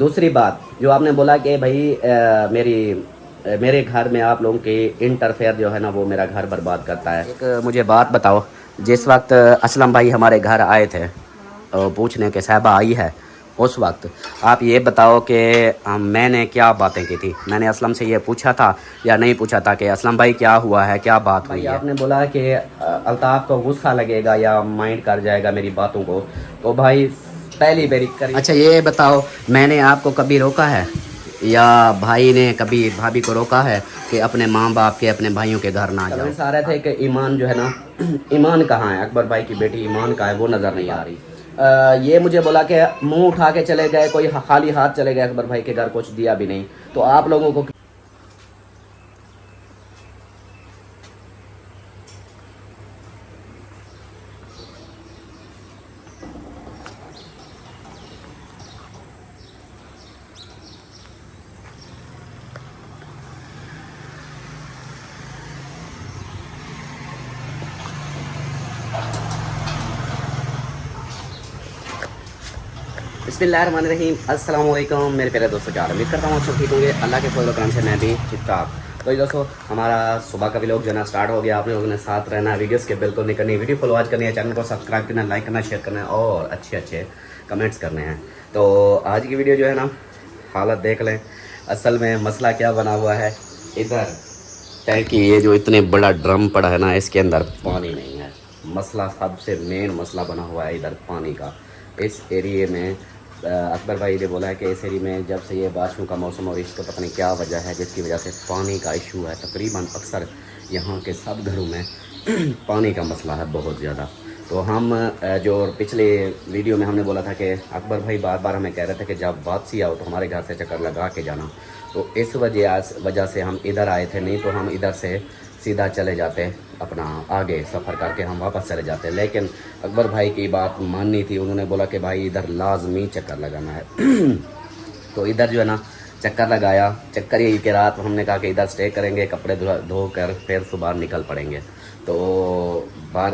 दूसरी बात जो आपने बोला कि भाई मेरे घर में आप लोगों के इंटरफेयर जो है ना वो मेरा घर बर्बाद करता है। एक मुझे बात बताओ, जिस वक्त असलम भाई हमारे घर आए थे पूछने के साहबा आई है, उस वक्त आप ये बताओ कि मैंने क्या बातें की थी। मैंने असलम से ये पूछा था या नहीं पूछा था कि असलम भाई क्या हुआ है, क्या बात हुई है। आपने बोला कि अल्ताफ़ को गुस्सा लगेगा या माइंड कर जाएगा मेरी बातों को, तो भाई पहली बारी करी। अच्छा ये बताओ, मैंने आपको कभी रोका है या भाई ने कभी भाभी को रोका है कि अपने माँ बाप के अपने भाइयों के घर ना जाओ। आ रहे थे कि ईमान जो है ना ईमान कहाँ है, अकबर भाई की बेटी ईमान कहाँ है, वो नज़र नहीं आ रही। ये मुझे बोला कि मुंह उठा के चले गए, कोई खाली हाथ चले गए अकबर भाई के घर, कुछ दिया भी नहीं। तो आप लोगों को बिस्मिल्लाहिर्रहमानिर्रहीम, अस्सलाम वालेकुम मेरे प्यारे दोस्तों। क्या उम्मीद करता हूँ आप सब ठीक होंगे। अल्लाह के फजल करम से मैं भी ठीक ठाक। तो ये दोस्तों हमारा सुबह का व्लॉग जो है ना स्टार्ट हो गया। आप लोगों ने साथ रहना है, वीडियोस के बिल्कुल नहीं करनी, वीडियो फॉलो आज करनी है, चैनल को सब्सक्राइब करना, लाइक करना, शेयर करना है और अच्छे अच्छे कमेंट्स करने हैं। तो आज की वीडियो जो है ना हालत देख लें। असल में मसला क्या बना हुआ है, इधर टैंकी ये जो इतने बड़ा ड्रम पड़ा है ना, इसके अंदर पानी नहीं है। मसला सबसे मेन मसला बना हुआ है इधर पानी का। इस एरिए में अकबर भाई ने बोला है कि इस एरिए में जब से ये बारिशों का मौसम और इसको पता नहीं क्या वजह है जिसकी वजह से पानी का इशू है। तकरीबन अक्सर यहाँ के सब घरों में पानी का मसला है बहुत ज़्यादा। तो हम जो पिछले वीडियो में हमने बोला था कि अकबर भाई बार बार हमें कह रहे थे कि जब वापसी आओ तो हमारे घर से चक्कर लगा के जाना, तो इस वजह से हम इधर आए थे। नहीं तो हम इधर से सीधा चले जाते, अपना आगे सफ़र करके हम वापस चले जाते। लेकिन अकबर भाई की बात माननी थी, उन्होंने बोला कि भाई इधर लाजमी चक्कर लगाना है। तो इधर जो है ना चक्कर लगाया। चक्कर यही कि रात हमने कहा कि इधर स्टे करेंगे, कपड़े धो कर फिर सुबह निकल पड़ेंगे। तो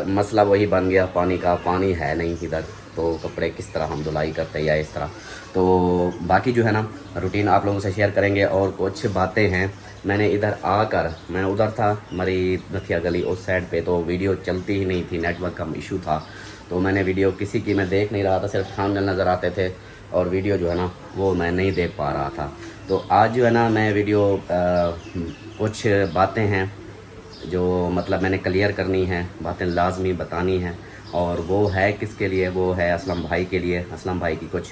मसला वही बन गया, पानी का। पानी है नहीं इधर, तो कपड़े किस तरह हम धुलाई करते या इस तरह। तो बाकी जो है ना रूटीन आप लोगों से शेयर करेंगे और कुछ बातें हैं। मैंने इधर आकर, मैं उधर था मरी नथिया गली उस साइड पे, तो वीडियो चलती ही नहीं थी, नेटवर्क का इशू था। तो मैंने वीडियो किसी की मैं देख नहीं रहा था, सिर्फ थंबनेल नज़र आते थे और वीडियो जो है ना वो मैं नहीं देख पा रहा था। तो आज जो है ना मैं वीडियो कुछ बातें हैं जो मतलब मैंने क्लियर करनी है, बातें लाजमी बतानी हैं। और वो है किसके लिए, वो है असलम भाई के लिए। असलम भाई की कुछ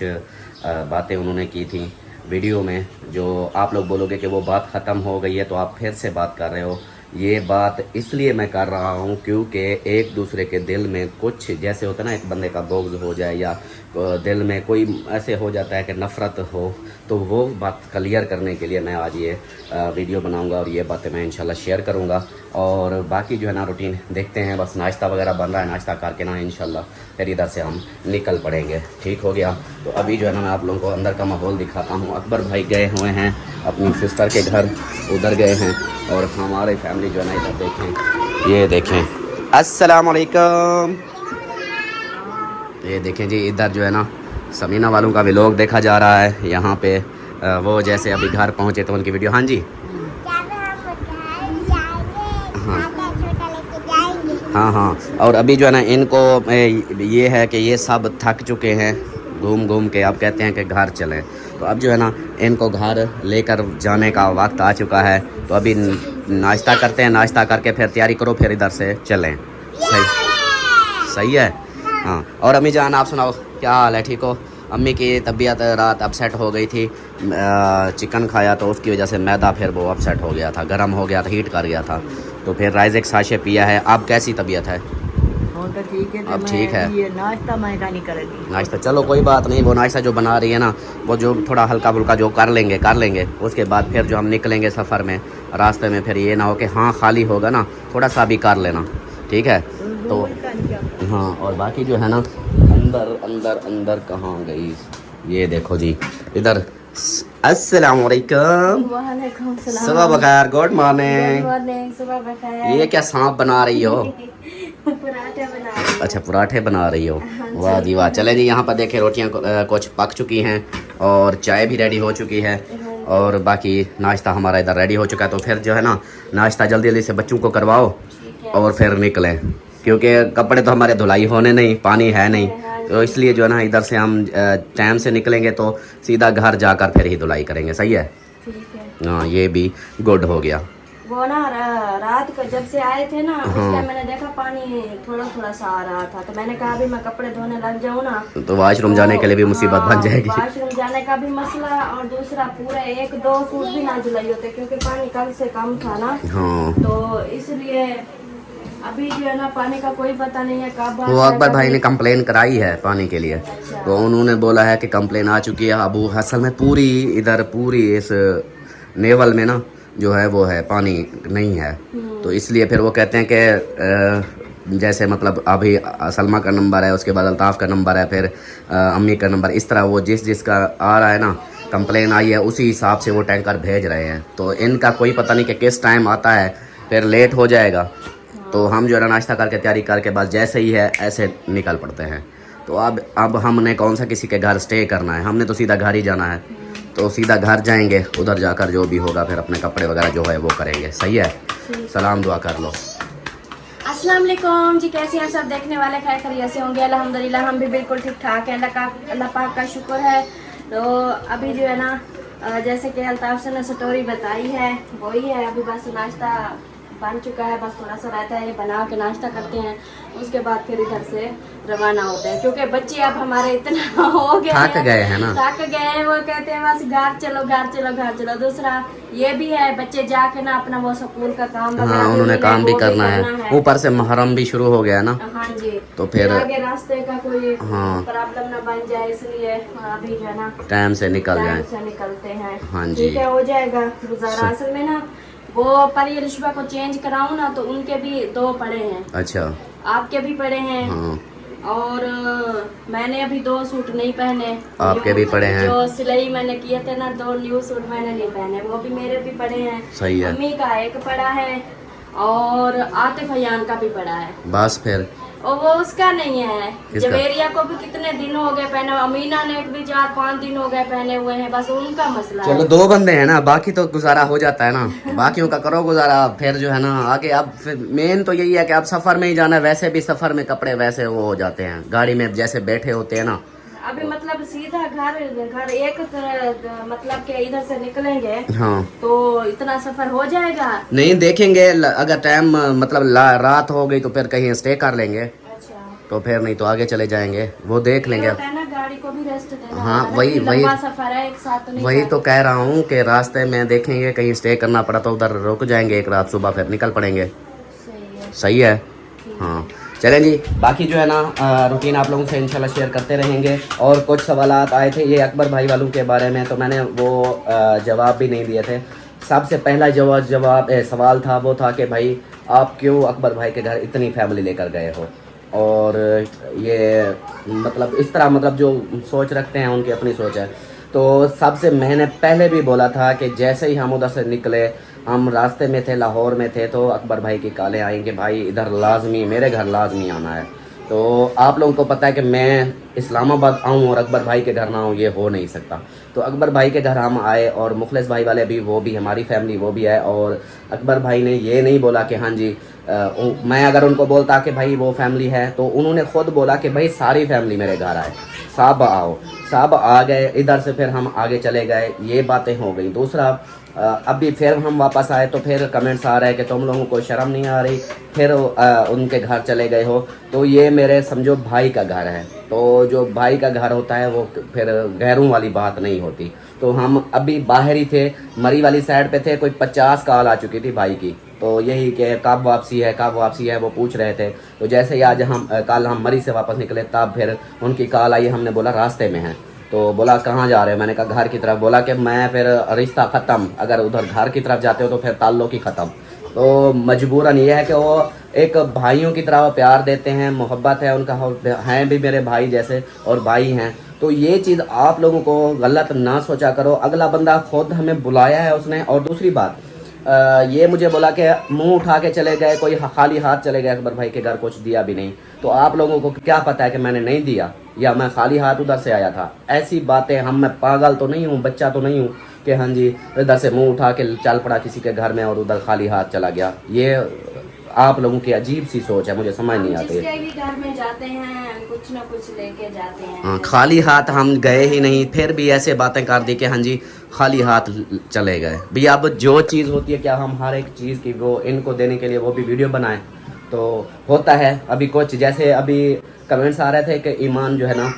बातें उन्होंने की थी वीडियो में, जो आप लोग बोलोगे कि वो बात ख़त्म हो गई है तो आप फिर से बात कर रहे हो। ये बात इसलिए मैं कर रहा हूँ क्योंकि एक दूसरे के दिल में कुछ जैसे होता है ना, एक बंदे का बोग्ज़ हो जाए या दिल में कोई ऐसे हो जाता है कि नफ़रत हो, तो वो बात क्लियर करने के लिए मैं आज ये वीडियो बनाऊंगा और ये बातें मैं इंशाल्लाह शेयर करूंगा। और बाकी जो है ना रूटीन देखते हैं, बस नाश्ता वगैरह बन रहा है, नाश्ता करके ना इंशाल्लाह फिर इधर से हम निकल पड़ेंगे। ठीक हो गया। तो अभी जो है ना मैं आप लोगों को अंदर का माहौल दिखाता हूँ। अकबर भाई गए हुए हैं अपनी सिस्टर के घर, उधर गए हैं और हमारी फैमिली जो है ना इधर देखें, ये देखें। अस्सलाम वालेकुम। ये देखें जी, इधर जो है ना समीना वालों का व्लॉग देखा जा रहा है यहाँ पे। वो जैसे अभी घर पहुँचे तो उनकी वीडियो। हाँ जी, हाँ हाँ। और अभी जो है ना इनको ये है कि ये सब थक चुके हैं घूम घूम के, अब कहते हैं कि घर चलें। तो अब जो है ना इनको घर लेकर जाने का वक्त आ चुका है। तो अभी नाश्ता करते हैं, नाश्ता करके फिर तैयारी करो, फिर इधर से चलें। सही है। हाँ। और अम्मी जान आप सुनाओ, क्या हाल है, ठीक हो? अम्मी की तबीयत रात अपसेट हो गई थी, चिकन खाया तो उसकी वजह से मैदा फिर वो अपसेट हो गया था, गर्म हो गया था, हीट कर गया था। तो फिर राइज़ेक साशे पिया है। अब कैसी तबीयत है? तो ठीक है, अब ठीक है। ये नाश्ता मैं नहीं करेगी। नाश्ता चलो कोई बात नहीं, वो नाश्ता जो बना रही है ना वो जो थोड़ा हल्का फुल्का जो कर लेंगे। उसके बाद फिर जो हम निकलेंगे सफ़र में, रास्ते में फिर ये ना हो कि हाँ खाली होगा ना, थोड़ा सा भी कर लेना, ठीक है? तो हाँ। और बाकी जो है ना अंदर अंदर अंदर कहाँ गई, ये देखो जी इधर। अस्सलाम वालेकुम। वालेकुम सलाम। सुबह बखैर, गुड मॉर्निंग। सुबह बखैर। ये क्या सांप बना रही हो? पराठे बना रही हूँ। अच्छा पराठे बना रही हो, वाह जी वाह। चले जी, यहाँ पर देखें रोटियाँ कुछ पक चुकी हैं اور چائے بھی ریڈی ہو چکی ہے اور باقی ناشتہ ہمارا ادھر ریڈی ہو چکا ہے. تو پھر جو ہے نا ناشتہ جلدی جلدی سے بچوں کو کرواؤ اور پھر نکلیں, کیونکہ کپڑے تو ہمارے دھلائی ہونے نہیں, پانی ہے نہیں, تو اس لیے جو ہے نا ادھر سے ہم ٹائم سے نکلیں گے تو سیدھا گھر جا کر پھر ہی دھلائی کریں گے. صحیح ہے, ٹھیک ہے. ہاں یہ بھی گڈ ہو گیا. وہ نا رات کو جب سے آئے تھے نا اس ٹائم میں نے دیکھا پانی تھوڑا تھوڑا سا آ رہا تھا, تو میں نے کہا ابھی میں کپڑے دھونے لگ جاؤں نا تو واش روم جانے کے لیے بھی مصیبت بن جائے گی. واش روم جانے کا بھی مسئلہ, اور دوسرا پورا 1-2 سوٹ بھی نہ دھلائی ہوتے کیونکہ پانی کل سے کم تھا نا, ہاں تو اس لیے ابھی جو ہے نا پانی کا کوئی پتہ نہیں ہے کب وہ اکبر بھائی نے کمپلین کرائی ہے پانی کے لیے, تو انہوں نے بولا ہے کہ کمپلین آ چکی ہے. اب اصل میں پوری ادھر پوری اس نیول میں نا جو ہے وہ ہے پانی نہیں ہے, تو اس لیے پھر وہ کہتے ہیں کہ جیسے مطلب ابھی سلمہ کا نمبر ہے, اس کے بعد الطاف کا نمبر ہے, پھر امی کا نمبر, اس طرح وہ جس کا آ رہا ہے نا کمپلین آئی ہے اسی حساب سے وہ ٹینکر بھیج رہے ہیں. تو ان کا کوئی پتہ نہیں کہ کس ٹائم آتا ہے, پھر لیٹ ہو جائے گا. تو ہم جو ہے ناشتہ کر کے تیاری کر کے بس جیسے ہی ہے ایسے نکل پڑتے ہیں. تو اب ہم نے کون سا کسی کے گھر اسٹے کرنا ہے, ہم نے تو سیدھا گھر ہی جانا ہے, تو سیدھا گھر جائیں گے, ادھر جا کر جو بھی ہوگا پھر اپنے کپڑے وغیرہ جو ہے وہ کریں گے. صحیح ہے, سلام دعا کر لو. السلام علیکم جی, کیسے ہیں سب دیکھنے والے, خیر خیریت سے ہوں گے الحمدللہ. ہم بھی بالکل ٹھیک ٹھاک ہیں, اللہ پاک کا شکر ہے. تو ابھی جو ہے نا جیسے کہ الطاف سے نے سٹوری بتائی ہے وہی ہے, ابھی بس ناشتہ بن چکا ہے, بس تھوڑا سا رہتا ہے, بنا کے ناشتہ کرتے ہیں, اس کے بعد پھر ادھر سے روانہ ہوتے ہیں. کیونکہ بچے اب ہمارے اتنا ہو گئے تھک گئے ہیں نا, تھک گئے ہیں, وہ کہتے ہیں بس گھر چلو گھر چلو گھر چلو. دوسرا یہ بھی ہے بچے جا کے نا اپنا وہ سکول کا کام ہاں وغیرہ انہوں نے کام بھی کرنا ہے, اوپر سے محرم بھی شروع ہو گیا نا, ہاں جی, تو پھر آگے راستے کا کوئی ہاں پرابلم نہ بن جائے, اس لیے ابھی جو ہے نا ٹائم سے نکل ٹائم جائیں. سے نکلتے ہیں. ہاں جی, ٹھیک ہے, ہو جائے گا گزارا. اصل میں نا وہ پری رشبہ کو چینج کراؤں نا تو ان کے بھی 2 پڑے ہیں. اچھا, آپ کے بھی پڑے ہیں, ہاں اور میں نے ابھی 2 سوٹ نہیں پہنے, آپ کے بھی پڑے ہیں. جو سلائی میں نے کیے تھے نا 2 نیو سوٹ میں نے نہیں پہنے, وہ بھی میرے بھی پڑے ہیں. صحیح ہے, امی کا 1 پڑا ہے اور عاطف ایان کا بھی پڑا ہے. بس پھر اور وہ اس کا نہیں ہے, جویریہ کو بھی کتنے دن ہو گئے پہنے, امینہ نے بھی 4-5 دن ہو گئے پہنے ہوئے ہیں, بس ان کا مسئلہ ہے. چلو 2 بندے ہیں نا, باقی تو گزارا ہو جاتا ہے نا, باقیوں کا کرو گزارا. پھر جو ہے نا آگے اب مین تو یہی ہے کہ اب سفر میں ہی جانا ہے, ویسے بھی سفر میں کپڑے ویسے وہ ہو جاتے ہیں, گاڑی میں جیسے بیٹھے ہوتے ہیں نا. ابھی مطلب سیدھا گھر ایک مطلب کہ ادھر سے نکلیں گے ہاں تو اتنا سفر ہو جائے گا. نہیں دیکھیں گے, اگر ٹائم مطلب رات ہو گئی تو پھر کہیں اسٹے کر لیں گے, اچھا, تو پھر نہیں تو آگے چلے جائیں گے, وہ دیکھ لیں گے. ہوتا ہے نا گاڑی کو بھی ریسٹ دینا ہاں ہوتا ہے, وہی لمبا سفر ہے, ایک ساتھ نہیں وہی تو کہہ رہا ہوں کہ راستے میں دیکھیں گے کہیں اسٹے کرنا پڑا تو ادھر رک جائیں گے 1 رات, صبح پھر نکل پڑیں گے. صحیح ہے. صحیح ہے, ہاں چلیں جی. باقی جو ہے نا روٹین آپ لوگوں سے انشاءاللہ شیئر کرتے رہیں گے. اور کچھ سوالات آئے تھے یہ اکبر بھائی والوں کے بارے میں, تو میں نے وہ جواب بھی نہیں دیے تھے. سب سے پہلا سوال تھا وہ تھا کہ بھائی آپ کیوں اکبر بھائی کے گھر اتنی فیملی لے کر گئے ہو, اور یہ مطلب اس طرح مطلب جو سوچ رکھتے ہیں ان کی اپنی سوچ ہے. تو سب سے میں نے پہلے بھی بولا تھا کہ جیسے ہی ہم ادھر سے نکلے, ہم راستے میں تھے, لاہور میں تھے, تو اکبر بھائی کی کالیں آئیں کہ بھائی ادھر لازمی میرے گھر لازمی آنا ہے. تو آپ لوگوں کو پتہ ہے کہ میں اسلام آباد آؤں اور اکبر بھائی کے گھر نہ آؤں, یہ ہو نہیں سکتا. تو اکبر بھائی کے گھر ہم آئے, اور مخلص بھائی والے بھی, وہ بھی ہماری فیملی وہ بھی ہے. اور اکبر بھائی نے یہ نہیں بولا کہ ہاں جی میں اگر ان کو بولتا کہ بھائی وہ فیملی ہے, تو انہوں نے خود بولا کہ بھائی ساری فیملی میرے گھر آئے, سب آؤ. سب آ گئے ادھر سے, پھر ہم آگے چلے گئے, یہ باتیں ہو گئی. دوسرا ابھی پھر ہم واپس آئے تو پھر کمنٹس آ رہے ہیں کہ تم لوگوں کو شرم نہیں آ رہی, پھر ان کے گھر چلے گئے ہو. تو یہ میرے سمجھو بھائی کا گھر ہے, تو جو بھائی کا گھر ہوتا ہے وہ پھر غیروں والی بات نہیں ہوتی. تو ہم ابھی باہر ہی تھے, مری والی سائڈ پہ تھے, کوئی 50 کال آ چکی تھی بھائی کی, تو یہی کہ کب واپسی ہے وہ پوچھ رہے تھے. تو جیسے ہی آج کل ہم مری سے واپس نکلے, تب پھر ان کی کال آئی, ہم نے بولا راستے میں ہیں. تو بولا کہاں جا رہے ہیں, میں نے کہا گھر کی طرف. بولا کہ میں پھر رشتہ ختم, اگر ادھر گھر کی طرف جاتے ہو تو پھر تعلق ہی ختم. تو مجبوراً یہ ہے کہ وہ ایک بھائیوں کی طرح پیار دیتے ہیں, محبت ہے ان کا, ہیں بھی میرے بھائی جیسے اور بھائی ہیں. تو یہ چیز آپ لوگوں کو غلط نہ سوچا کرو, اگلا بندہ خود ہمیں بلایا ہے اس نے. اور دوسری بات یہ مجھے بولا کہ منہ اٹھا کے چلے گئے, کوئی خالی ہاتھ چلے گئے اکبر بھائی کے گھر, کچھ دیا بھی نہیں. تو آپ لوگوں کو کیا پتہ ہے کہ میں نے نہیں دیا, या मैं खाली हाथ उधर से आया था। ऐसी बातें, हम मैं पागल तो नहीं हूँ, बच्चा तो नहीं हूँ कि हाँ जी इधर से मुंह उठा के चल पड़ा किसी के घर में और उधर खाली हाथ चला गया। ये आप लोगों की अजीब सी सोच है, मुझे समझ नहीं आती। जिसके भी घर में जाते हैं कुछ ना कुछ लेके जाते हैं। हाँ, खाली हाथ हम गए ही नहीं, फिर भी ऐसे बातें कर दी कि हाँ जी खाली हाथ चले गए। भैया अब जो चीज़ होती है, क्या हम हर एक चीज़ की वो इनको देने के लिए वो भी वीडियो बनाएं? तो होता है अभी कुछ, जैसे अभी कमेंट्स आ रहे थे कि ईमान जो है ना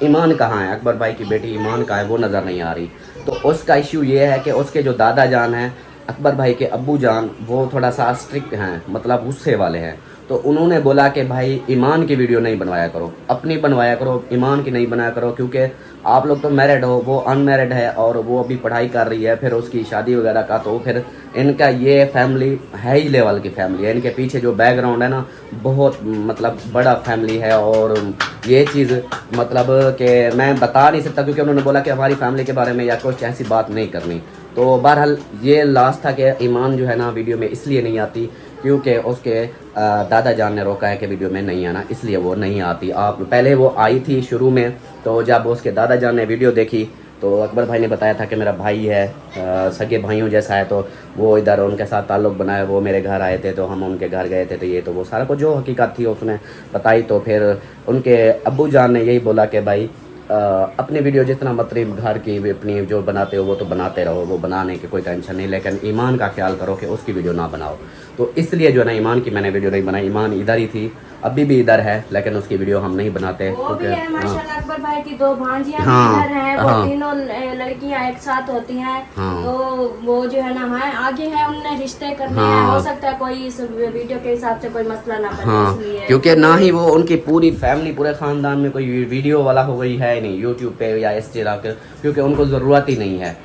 ईमान कहाँ है, अकबर भाई की बेटी ईमान कहाँ है, वो नज़र नहीं आ रही। तो उसका इश्यू ये है कि उसके जो दादा जान हैं, अकबर भाई के अब्बू जान, वो थोड़ा सा स्ट्रिक्ट हैं, मतलब गुस्से वाले हैं। तो उन्होंने बोला कि भाई ईमान की वीडियो नहीं बनवाया करो, अपनी बनवाया करो, ईमान की नहीं बनाया करो, क्योंकि आप लोग तो मैरिड हो, वो अनमैरिड है और वो अभी पढ़ाई कर रही है, फिर उसकी शादी वगैरह का, तो फिर इनका ये फैमिली हाई लेवल की फैमिली है, इनके पीछे जो बैकग्राउंड है ना बहुत मतलब बड़ा फैमिली है। और ये चीज़ मतलब कि मैं बता नहीं सकता, क्योंकि उन्होंने बोला कि हमारी फैमिली के बारे में या कुछ ऐसी बात नहीं करनी। तो बहरहाल ये लास्ट था कि ईमान जो है ना वीडियो में इसलिए नहीं आती क्योंकि उसके दादा जान ने रोका है कि वीडियो में नहीं आना, इसलिए वो नहीं आती। आप पहले वो आई थी शुरू में, तो जब उसके दादा जान ने वीडियो देखी तो अकबर भाई ने बताया था कि मेरा भाई है, सगे भाइयों जैसा है, तो वो इधर उनके साथ ताल्लुक़ बनाया, वो मेरे घर आए थे तो हम उनके घर गए थे, तो ये तो वो सारा कुछ जो हकीकत थी उसने बताई। तो फिर उनके अब्बू जान ने यही बोला कि भाई अपनी वीडियो जितना मतलब घर की अपनी जो बनाते हो वो तो बनाते रहो, वो बनाने की कोई टेंशन नहीं, लेकिन ईमान का ख्याल करो कि उसकी वीडियो ना बनाओ। तो इसलिए जो है ना ईमान की मैंने वीडियो नहीं बनाई। ईमान इधर ही थी, अभी भी इधर है, लेकिन उसकी वीडियो हम नहीं बनाते। वो भी है माशाल्लाह, अकबर भाई की 2 भांजियां हाँ, इधर हैं, वो हाँ, 3 लड़कियां एक साथ होती हैं। हाँ, तो वो जो है ना है आगे है, उनने रिश्ते करने हैं, हाँ, हो सकता है कोई इस वीडियो के हिसाब से कोई मसला ना बने, हाँ, इसलिए क्योंकि ना ही वो उनकी पूरी फैमिली पूरे ख़ानदान में कोई वीडियो वाला हो गई है नहीं यूट्यूब पे या इस तरह के, क्योंकि उनको ज़रूरत ही नहीं है।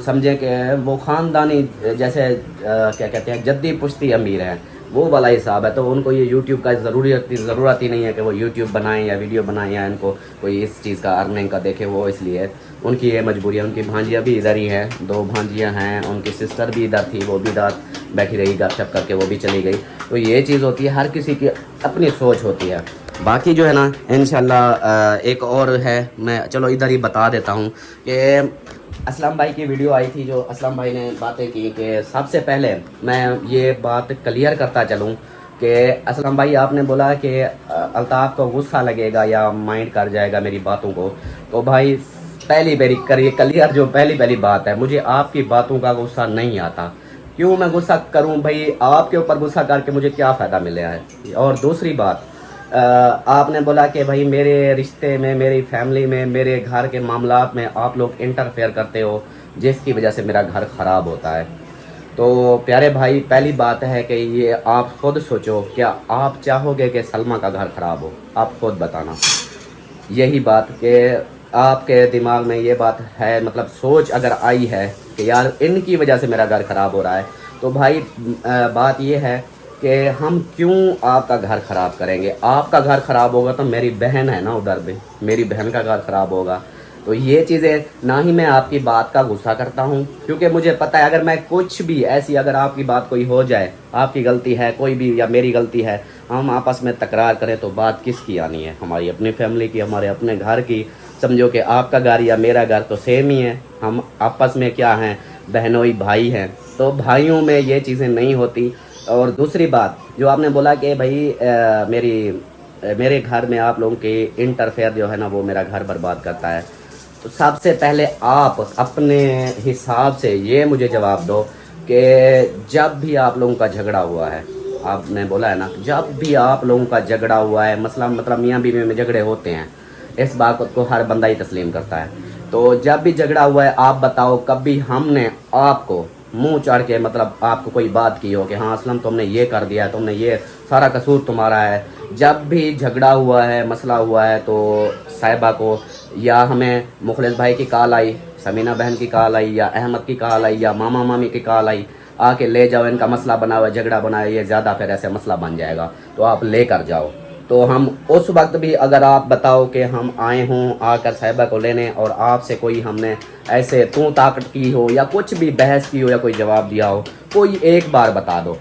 समझे कि वो ख़ानदानी जैसे क्या कहते हैं जद्दी पुश्ती अमीर हैं, वो वाला हिसाब है। तो उनको ये यूट्यूब का ज़रूरत ही नहीं है कि वो यूट्यूब बनाएं या वीडियो बनाएं या इनको कोई इस चीज़ का अर्निंग का देखे, वो इसलिए उनकी ये मजबूरी है। उनकी भांजियाँ भी इधर ही हैं, 2 भांजियाँ हैं, उनकी सिस्टर भी इधर थी, वो भी इधर बैठी रही गपशप करके, वो भी चली गई। तो ये चीज़ होती है, हर किसी की अपनी सोच होती है। बाकी जो है ना इंशाल्लाह एक और है, मैं चलो इधर ही बता देता हूँ कि असलम भाई की वीडियो आई थी, जो असलम भाई ने बातें की कि सबसे पहले मैं ये बात क्लियर करता चलूँ कि असलम भाई आपने बोला कि अल्ताफ़ को गुस्सा लगेगा या माइंड कर जाएगा मेरी बातों को। तो भाई पहली क्लियर जो पहली बात है, मुझे आपकी बातों का गुस्सा नहीं आता। क्यों मैं गुस्सा करूं भाई? आपके ऊपर गुस्सा करके मुझे क्या फ़ायदा मिला है? और दूसरी बात, आपने बोला कि भाई मेरे रिश्ते में, मेरी फैमिली में, मेरे घर के मामलात में आप लोग इंटरफेयर करते हो, जिसकी वजह से मेरा घर ख़राब होता है। तो प्यारे भाई पहली बात है कि ये आप खुद सोचो, क्या आप चाहोगे कि सलमा का घर ख़राब हो? आप खुद बताना। यही बात कि आपके दिमाग में ये बात है, मतलब सोच अगर आई है कि यार इनकी वजह से मेरा घर ख़राब हो रहा है, तो भाई बात ये है कि हम क्यों आपका घर ख़राब करेंगे? आपका घर ख़राब होगा तो मेरी बहन है ना उधर भी, मेरी बहन का घर ख़राब होगा। तो ये चीज़ें, ना ही मैं आपकी बात का गुस्सा करता हूँ, क्योंकि मुझे पता है अगर मैं कुछ भी ऐसी अगर आपकी बात कोई हो जाए, आपकी गलती है कोई भी या मेरी गलती है, हम आपस में तकरार करें तो बात किसकी आनी है? हमारी अपनी फैमिली की, हमारे अपने घर की। समझो कि आपका घर या मेरा घर तो सेम ही है, हम आपस में क्या हैं, बहनोई भाई हैं। तो भाइयों में ये चीज़ें नहीं होती। और दूसरी बात जो आपने बोला कि भाई मेरे घर में आप लोगों के इंटरफेयर जो है ना वो मेरा घर बर्बाद करता है, तो सबसे पहले आप अपने हिसाब से ये मुझे जवाब दो कि जब भी आप लोगों का झगड़ा हुआ है, आपने बोला है ना जब भी आप लोगों का झगड़ा हुआ है, मसला मतलब मियाँ बीवी में झगड़े होते हैं, इस बात को हर बंदा ही तस्लीम करता है। तो जब भी झगड़ा हुआ है, आप बताओ कभी हमने आपको मुंह चढ़ के मतलब आपको कोई बात की हो कि हाँ असलम तुमने ये कर दिया, तुमने ये सारा कसूर तुम्हारा है? जब भी झगड़ा हुआ है, मसला हुआ है, तो साहिबा को या हमें मुखलिस भाई की कॉल आई, समीना बहन की कॉल आई, या अहमद की कॉल आई, या मामा मामी की कॉल आई, आके ले जाओ, इनका मसला बना हुआ है, झगड़ा बना है, ये ज़्यादा फिर ऐसे मसला बन जाएगा, तो आप ले कर जाओ। तो हम उस वक्त भी अगर आप बताओ कि हम आए हों आकर साहिबा को लेने और आपसे कोई हमने ऐसे तू ताकत की हो या कुछ भी बहस की हो या कोई जवाब दिया हो, कोई एक बार बता दो।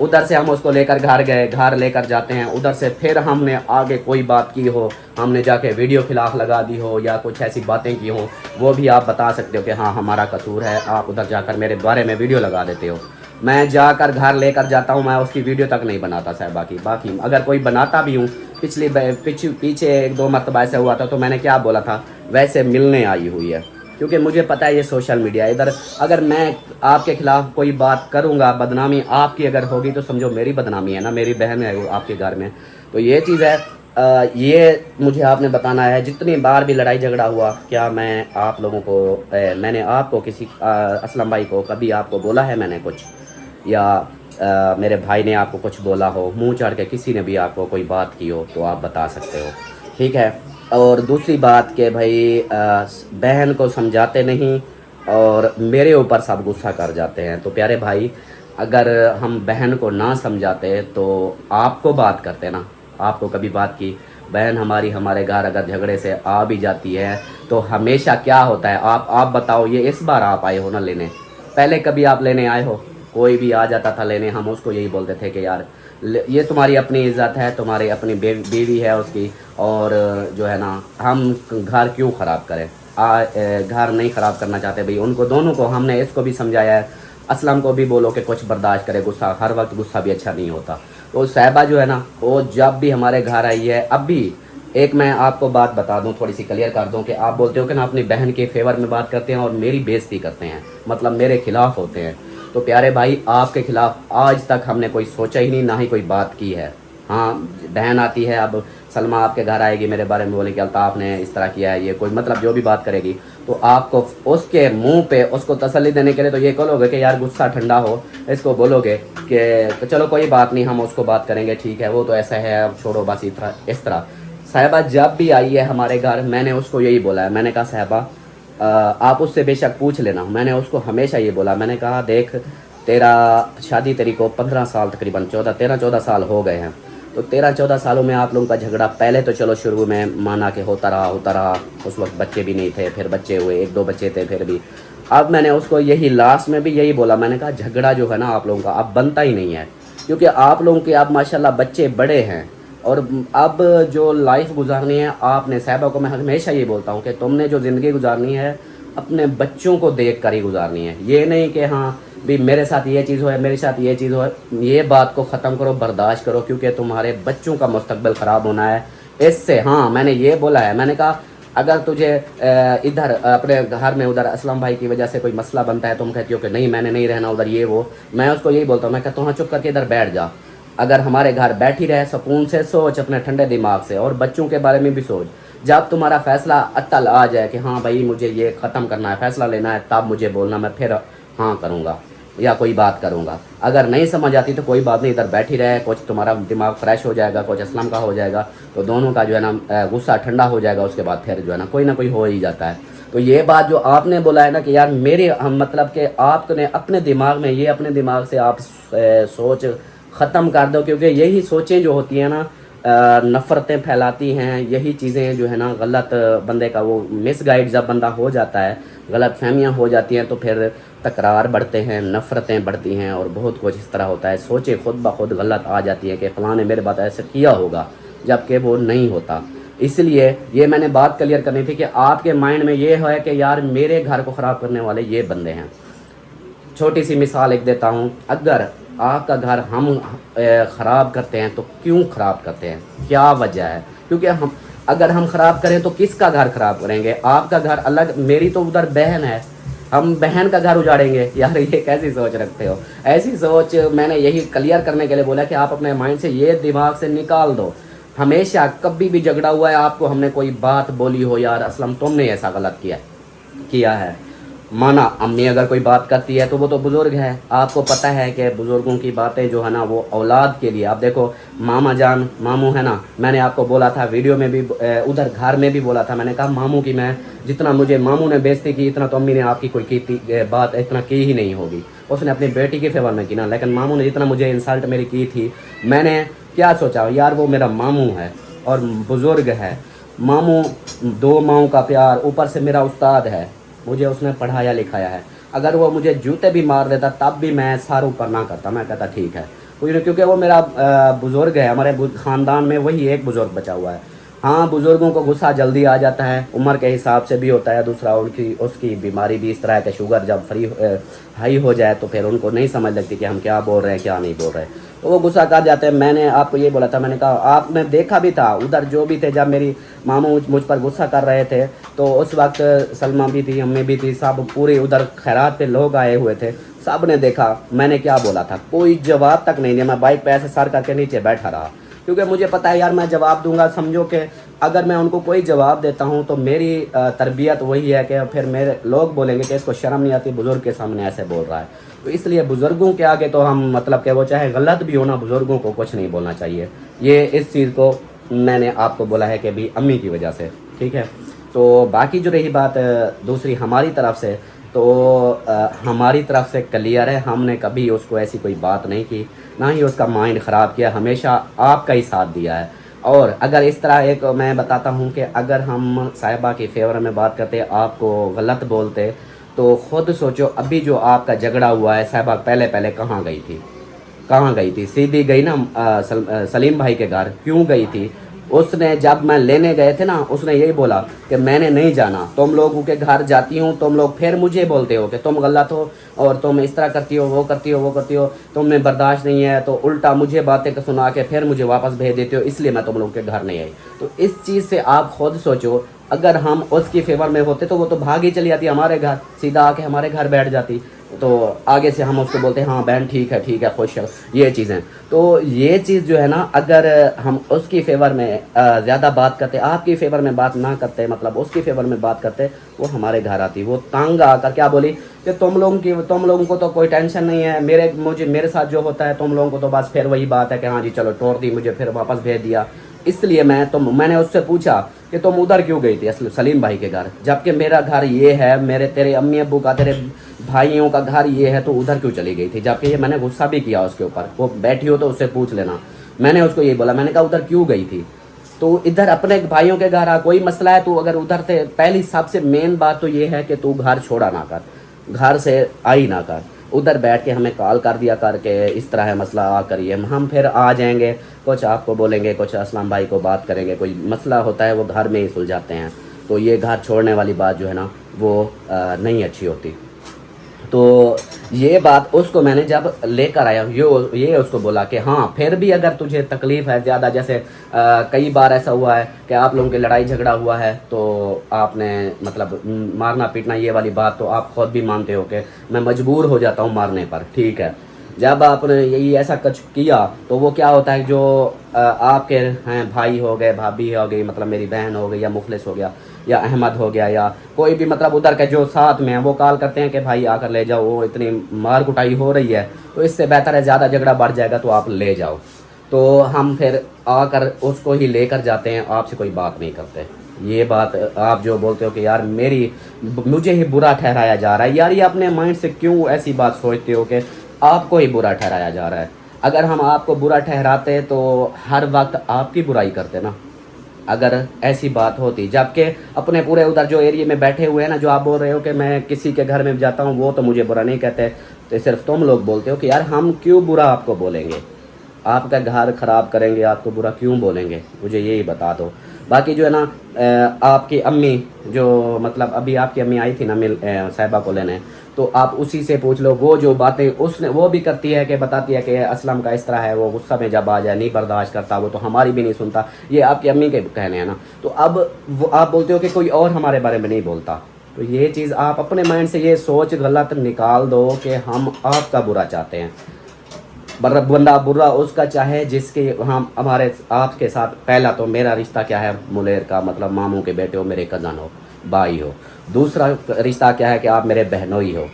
उधर से हम उसको लेकर घर गए, घर लेकर जाते हैं, उधर से फिर हमने आगे कोई बात की हो, हमने जाके वीडियो खिलाफ लगा दी हो या कुछ ऐसी बातें की हो, वो भी आप बता सकते हो कि हाँ हमारा कसूर है, आप उधर जाकर मेरे बारे में वीडियो लगा देते हो। मैं जाकर घर लेकर जाता हूँ, मैं उसकी वीडियो तक नहीं बनाता साहिबा की। बाकी अगर कोई बनाता भी हूँ, पीछे 1-2 मरतबा ऐसा हुआ था, तो मैंने क्या बोला था, वैसे मिलने आई हुई है, क्योंकि मुझे पता है ये सोशल मीडिया इधर अगर मैं आपके खिलाफ कोई बात करूंगा, बदनामी आपकी अगर होगी तो समझो मेरी बदनामी है ना, मेरी बहन है वो आपके घर में। तो ये चीज़ है, ये मुझे आपने बताना है। जितनी बार भी लड़ाई झगड़ा हुआ, क्या मैं आप लोगों को मैंने आपको किसी असलम भाई को कभी आपको बोला है मैंने कुछ, या मेरे भाई ने आपको कुछ बोला हो, मुंह चढ़ के किसी ने भी आपको कोई बात की हो तो आप बता सकते हो, ठीक है। और दूसरी बात कि भाई बहन को समझाते नहीं और मेरे ऊपर सब गुस्सा कर जाते हैं। तो प्यारे भाई, अगर हम बहन को ना समझाते तो आपको बात करते ना, आपको कभी बात की, बहन हमारी हमारे घर अगर झगड़े से आ भी जाती है तो हमेशा क्या होता है, आप बताओ, ये इस बार आप आए हो ना लेने, पहले कभी आप लेने आए हो? कोई भी आ जाता था लेने, हम उसको यही बोलते थे कि यार ये तुम्हारी अपनी इज़्ज़त है, तुम्हारी अपनी बीवी है उसकी, और जो है ना हम घर क्यों ख़राब करें, घर नहीं ख़राब करना चाहते भाई। उनको दोनों को हमने, इसको भी समझाया है, असलम को भी बोलो कि कुछ बर्दाश्त करे, गुस्सा हर वक्त गुस्सा भी अच्छा नहीं होता। तो साहिबा जो है ना, वो जब भी हमारे घर आई है, अब भी एक मैं आपको बात बता दूं, थोड़ी सी क्लियर कर दूं कि आप बोलते हो कि ना अपनी बहन के फेवर में बात करते हैं और मेरी बेइज्जती करते हैं, मतलब मेरे खिलाफ होते हैं। तो प्यारे भाई, आपके खिलाफ आज तक हमने कोई सोचा ही नहीं, ना ही कोई बात की है। हाँ, बहन आती है, अब सलमा आपके घर आएगी, मेरे बारे में बोले कि अल्ताफ़ ने इस तरह किया है, ये कोई मतलब जो भी बात करेगी, तो आपको उसके मुंह पे उसको तसल्ली देने के लिए तो ये बोलोगे कि यार गुस्सा ठंडा हो, इसको बोलोगे कि चलो कोई बात नहीं, हम उसको बात करेंगे, ठीक है, वो तो ऐसा है, अब छोड़ो बस, इस तरह। साहिबा जब भी आई है हमारे घर, मैंने उसको यही बोला है, मैंने कहा साहिबा आप उससे बेशक पूछ लेना, मैंने उसको हमेशा ये बोला, मैंने कहा देख, तेरा शादी तेरी को 15 साल तकरीबन 13-14 साल हो गए हैं, तो 13-14 सालों में आप लोगों का झगड़ा पहले तो चलो शुरू में माना कि होता रहा, उस वक्त बच्चे भी नहीं थे, फिर बच्चे हुए, 1-2 बच्चे थे फिर भी। अब मैंने उसको यही लास्ट में भी यही बोला, मैंने कहा झगड़ा जो है ना आप लोगों का अब बनता ही नहीं है, क्योंकि आप लोगों के अब माशाल्लाह बच्चे बड़े हैं और अब जो लाइफ गुजारनी है आपने, साहिबा को मैं हमेशा ये बोलता हूँ कि तुमने जो ज़िंदगी गुजारनी है अपने बच्चों को देख कर ही गुजारनी है। ये नहीं कि हाँ भी मेरे साथ ये चीज़ हो है, मेरे साथ ये चीज़ हो है, ये बात को ख़त्म करो, बर्दाश्त करो, क्योंकि तुम्हारे बच्चों का मुस्तकबिल ख़राब होना है इससे। हाँ, मैंने ये बोला है, मैंने कहा अगर तुझे इधर अपने घर में उधर असलम भाई की वजह से कोई मसला बनता है, तुम कहती हो कि नहीं मैंने नहीं रहना उधर, ये वो, मैं उसको यही बोलता हूँ, मैं कहता हूँ हाँ चुप करके इधर बैठ जा, अगर हमारे घर बैठी रहे, सुकून से सोच अपने ठंडे दिमाग से, और बच्चों के बारे में भी सोच। जब तुम्हारा फैसला अटल आ जाए कि हाँ भाई मुझे ये ख़त्म करना है, फैसला लेना है, तब मुझे बोलना, मैं फिर हाँ करूँगा या कोई बात करूँगा। अगर नहीं समझ आती तो कोई बात नहीं, इधर बैठी रहे, कुछ तुम्हारा दिमाग फ्रेश हो जाएगा, कुछ असलम का हो जाएगा, तो दोनों का जो है ना गुस्सा ठंडा हो जाएगा, उसके बाद फिर जो है ना कोई हो ही जाता है। तो ये बात जो आपने बोला है ना कि यार मेरे मतलब कि आपने अपने दिमाग में, ये अपने दिमाग से आप सोच ख़त्म कर दो, क्योंकि यही सोचें जो होती हैं ना नफ़रतें फैलाती हैं, यही चीज़ें जो है ना गलत बंदे का वो मिसगाइड जब बंदा हो जाता है, गलत फहमियाँ हो जाती हैं, तो फिर तकरार बढ़ते हैं, नफ़रतें बढ़ती हैं और बहुत कुछ इस तरह होता है। सोचें खुद ब खुद गलत आ जाती है कि फ़लाँ ने मेरे बात ऐसे किया होगा, जबकि वो नहीं होता। इसलिए ये मैंने बात क्लियर करनी थी कि आपके माइंड में ये है कि यार मेरे घर को ख़राब करने वाले ये बंदे हैं। छोटी सी मिसाल एक देता हूँ, अगर आपका घर हम ख़राब करते हैं तो क्यों ख़राब करते हैं, क्या वजह है? क्योंकि अगर हम ख़राब करें तो किसका घर ख़राब करेंगे? आपका घर अलग, मेरी तो उधर बहन है, हम बहन का घर उजाड़ेंगे? यार ये कैसी सोच रखते हो? ऐसी सोच मैंने यही क्लियर करने के लिए बोला कि आप अपने माइंड से ये दिमाग से निकाल दो। हमेशा कभी भी झगड़ा हुआ है, आपको हमने कोई बात बोली हो यार असलम तुमने ऐसा गलत किया है, माना अम्मी अगर कोई बात करती है तो वो तो बुज़ुर्ग है, आपको पता है कि बुज़ुर्गों की बातें जो है ना वो औलाद के लिए, आप देखो मामा जान मामू है ना, मैंने आपको बोला था वीडियो में भी, उधर घर में भी बोला था, मैंने कहा मामू की मैं जितना मुझे मामू ने बेइज्जती की इतना तो अम्मी ने आपकी कोई बात इतना की ही नहीं होगी, उसने अपनी बेटी के फेवर में की ना, लेकिन मामू ने जितना मुझे इंसल्ट मेरी की थी, मैंने क्या सोचा यार वो मेरा मामू है और बुज़ुर्ग है, मामू 2 माओं का प्यार, ऊपर से मेरा उस्ताद है, मुझे उसने पढ़ाया लिखाया है, अगर वो मुझे जूते भी मार देता तब भी मैं सर ऊपर ना करता, मैं कहता ठीक है क्योंकि वो मेरा बुज़ुर्ग है, हमारे ख़ानदान में वही एक बुज़ुर्ग बचा हुआ है। हाँ, बुज़ुर्गों को गुस्सा जल्दी आ जाता है, उम्र के हिसाब से भी होता है, दूसरा उसकी बीमारी भी इस तरह है कि शुगर जब हाई हो जाए तो फिर उनको नहीं समझ लगती कि हम क्या बोल रहे हैं क्या नहीं बोल रहे हैं, तो वो गुस्सा कर जाते हैं। मैंने आपको ये बोला था, मैंने कहा आपने देखा भी था उधर जो भी थे, जब मेरी मामू मुझ पर गुस्सा कर रहे थे तो उस वक्त सलमा भी थी, अम्मी भी थी, सब पूरे उधर खैरात पे लोग आए हुए थे, सब ने देखा मैंने क्या बोला था, कोई जवाब तक नहीं दिया। मैं बाइक पे ऐसे सर करके नीचे बैठा रहा, क्योंकि मुझे पता है यार मैं जवाब दूंगा, समझो कि अगर मैं उनको कोई जवाब देता हूं तो मेरी तरबियत वही है कि फिर मेरे लोग बोलेंगे कि इसको शर्म नहीं आती, बुज़ुर्ग के सामने ऐसे बोल रहा है। तो इसलिए बुज़ुर्गों के आगे तो हम मतलब कि वो चाहे गलत भी हो ना, बुज़ुर्गों को कुछ नहीं बोलना चाहिए। ये इस चीज़ को मैंने आपको बोला है कि भी अम्मी की वजह से, ठीक है। तो बाकी जो रही बात दूसरी हमारी तरफ से, तो हमारी तरफ से क्लियर है, हमने कभी उसको ऐसी कोई बात नहीं की, ना ही उसका माइंड ख़राब किया, हमेशा आपका ही साथ दिया है। और अगर इस तरह एक मैं बताता हूँ कि अगर हम साहिबा की फेवर में बात करते, आपको गलत बोलते, तो ख़ुद सोचो अभी जो आपका झगड़ा हुआ है, साहिबा पहले पहले कहाँ गई थी, कहाँ गई थी? सीधी गई ना सलीम भाई के घर। क्यों गई थी? उसने जब मैं लेने गए थे ना, उसने यही बोला कि मैंने नहीं जाना, तुम लोगों के घर जाती हूँ, तुम लोग फिर मुझे बोलते हो कि तुम गलत हो और तुम इस तरह करती हो, वो करती हो, वो करती हो, तुम्हें बर्दाश्त नहीं है, तो उल्टा मुझे बातें सुना के फिर मुझे वापस भेज देते हो, इसलिए मैं तुम लोगों के घर नहीं आई। तो इस चीज़ से आप खुद सोचो, अगर हम उसकी फेवर में होते तो वो तो भाग ही चली जाती हमारे घर, सीधा आके हमारे घर बैठ जाती, तो आगे से हम उसको बोलते हैं हाँ बहन ठीक है खुश है, ये चीज़ें। तो ये चीज़ जो है ना, अगर हम उसकी फेवर में ज़्यादा बात करते, आपकी फेवर में बात ना करते, मतलब उसकी फेवर में बात करते, वो हमारे घर आती, वो तंग आकर क्या बोली कि तुम लोगों को तो कोई टेंशन नहीं है, मेरे साथ जो होता है तुम लोगों को तो बस फिर वही बात है कि हाँ जी चलो तोड़ दी, मुझे फिर वापस भेज दिया। इसलिए मैंने उससे पूछा कि तुम उधर क्यों गई थी सलीम भाई के घर, जबकि मेरा घर ये है, तेरे अम्मी अब्बू का, तेरे भाइयों का घर ये है, तो उधर क्यों चली गई थी? जबकि ये मैंने गुस्सा भी किया उसके ऊपर, वो बैठी हो तो उससे पूछ लेना। मैंने उसको ये बोला, मैंने कहा उधर क्यों गई थी? तो इधर अपने भाइयों के घर आ, कोई मसला है तो अगर उधर से, पहली सबसे मेन बात तो ये है कि तू घर छोड़ा ना कर, घर से आई ना कर, उधर बैठ के हमें कॉल कर दिया करके इस तरह है मसला, आ करिए, हम फिर आ जाएंगे, कुछ आपको बोलेंगे, कुछ असलम भाई को बात करेंगे, कोई मसला होता है वो घर में ही सुलझाते हैं। तो ये घर छोड़ने वाली बात जो है ना वो नहीं अच्छी होती। तो ये बात उसको मैंने जब लेकर आया, ये उसको बोला कि हाँ फिर भी अगर तुझे तकलीफ़ है ज़्यादा, जैसे कई बार ऐसा हुआ है कि आप लोगों के लड़ाई झगड़ा हुआ है तो आपने मतलब मारना पीटना, ये वाली बात तो आप खुद भी मानते हो कि मैं मजबूर हो जाता हूँ मारने पर, ठीक है। जब आपने यही ऐसा कुछ किया तो वो क्या होता है, जो आपके हैं भाई हो गए, भाभी हो गई, मतलब मेरी बहन हो गई, या मुखलिस हो गया, या अहमद हो गया, या कोई भी मतलब उधर के जो साथ में हैं, वो कॉल करते हैं कि भाई आकर ले जाओ, वो इतनी मार कुटाई हो रही है, तो इससे बेहतर है ज़्यादा झगड़ा बढ़ जाएगा तो आप ले जाओ। तो हम फिर आकर उसको ही लेकर जाते हैं, आपसे कोई बात नहीं करते। ये बात आप जो बोलते हो कि यार मुझे ही बुरा ठहराया जा रहा है, यार ये अपने माइंड से क्यों ऐसी बात सोचते हो कि आपको ही बुरा ठहराया जा रहा है? अगर हम आपको बुरा ठहराते तो हर वक्त आपकी बुराई करते ना, अगर ऐसी बात होती। जबकि अपने पूरे उधर जो एरिया में बैठे हुए हैं ना, जो आप बोल रहे हो कि मैं किसी के घर में जाता हूँ वो तो मुझे बुरा नहीं कहते, तो सिर्फ तुम लोग बोलते हो कि यार हम क्यों बुरा आपको बोलेंगे, आपका घर ख़राब करेंगे, आपको बुरा क्यों बोलेंगे, मुझे यही बता दो। बाकी जो है ना आपकी अम्मी, जो मतलब अभी आपकी अम्मी आई थी ना साहिबा को लेने, तो आप उसी से पूछ लो, वो जो बातें उसने वो भी करती है कि बताती है कि असलम का इस तरह है, वो गुस्सा में जब आ जाए नहीं बर्दाश्त करता, वो तो हमारी भी नहीं सुनता, ये आपकी अम्मी के कहने हैं ना। तो अब वो आप बोलते हो कि कोई और हमारे बारे में नहीं बोलता, तो ये चीज़ आप अपने माइंड से ये सोच गलत निकाल दो कि हम आपका बुरा चाहते हैं। बंदा बुरा उसका चाहे जिसके हम हमारे आपके साथ, पहला तो मेरा रिश्ता क्या है मुलेर का, मतलब मामू के बेटे हो, मेरे कज़न हो, भाई हो। दूसरा रिश्ता क्या है कि आप मेरे बहनोई हो।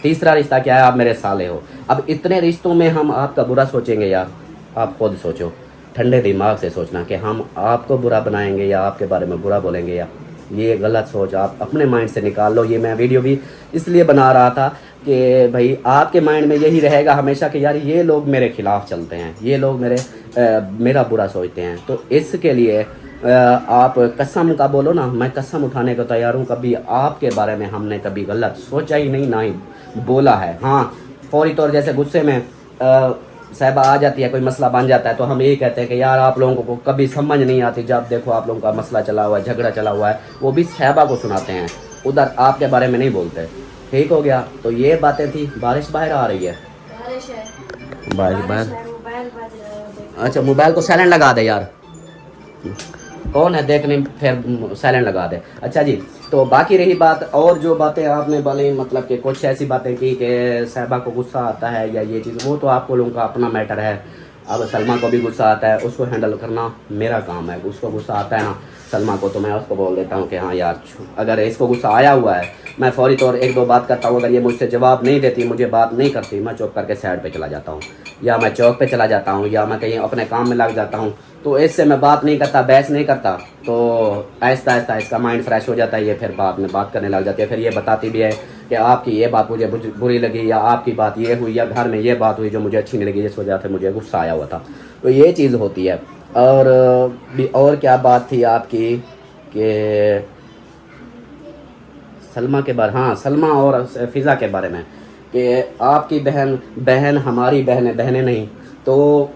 तीसरा रिश्ता क्या है, आप मेरे साले हो। अब इतने रिश्तों में हम आपका बुरा सोचेंगे यार? आप खुद सोचो, ठंडे दिमाग से सोचना कि हम आपको बुरा बनाएंगे या आपके बारे में बुरा बोलेंगे, या ये गलत सोच आप अपने माइंड से निकाल लो। ये मैं वीडियो भी इसलिए बना रहा था कि भाई आपके माइंड में यही रहेगा हमेशा कि यार ये लोग मेरे खिलाफ चलते हैं, ये लोग मेरा बुरा सोचते हैं। तो इसके लिए आप कसम का बोलो ना, मैं कसम उठाने को तैयार हूँ, कभी आपके बारे में हमने कभी गलत सोचा ही नहीं, ना ही बोला है। हाँ फौरी तौर जैसे गुस्से में साहिबा आ जाती है, कोई मसला बन जाता है, तो हम यही कहते हैं कि यार आप लोगों को कभी समझ नहीं आती, जब देखो आप लोगों का मसला चला हुआ है, झगड़ा चला हुआ है, वो भी साहिबा को सुनाते हैं, उधर आपके बारे में नहीं बोलते। ठीक हो गया। तो ये बातें थी। बारिश बाहर आ रही है, बारिश है, बारिश बाहर। मोबाइल बज रहा है, देखो। अच्छा मोबाइल को साइलेंट लगा दे यार, कौन है देखने, फिर साइलेंट लगा दे। अच्छा जी, तो बाकी रही बात, और जो बातें आपने बोली, मतलब कि कुछ ऐसी बातें की कि साहिबा को गुस्सा आता है या ये चीज़, वो तो आपको लोगों का अपना मैटर है। अब सलमा को भी गुस्सा आता है, उसको हैंडल करना मेरा काम है। उसको गुस्सा आता है ना सलमा को, तो मैं उसको बोल देता हूँ कि हाँ यार, अगर इसको गुस्सा आया हुआ है, मैं फौरी तौर एक दो बात करता हूँ। अगर ये मुझसे जवाब नहीं देती, मुझे बात नहीं करती, मैं चुप करके साइड पे चला जाता हूँ, या मैं चौक पे चला जाता हूँ, या मैं कहीं अपने काम में लग जाता हूँ। तो इससे मैं बात नहीं करता, बहस नहीं करता, तो आहिस्ता आहिस्ता इसका माइंड फ्रेश हो जाता है। ये फिर बाद में बात करने लग जाती है, फिर ये बताती भी है कि आपकी ये बात मुझे बुरी लगी, या आपकी बात ये हुई, या घर में ये बात हुई जो मुझे अच्छी नहीं लगी, जिस वजह से मुझे गुस्सा आया हुआ था। तो ये चीज़ होती है। और भी और क्या बात थी आपकी कि सलमा के बारे, हाँ सलमा और फ़िज़ा के बारे में, कि आपकी बहन हमारी बहनें नहीं, तो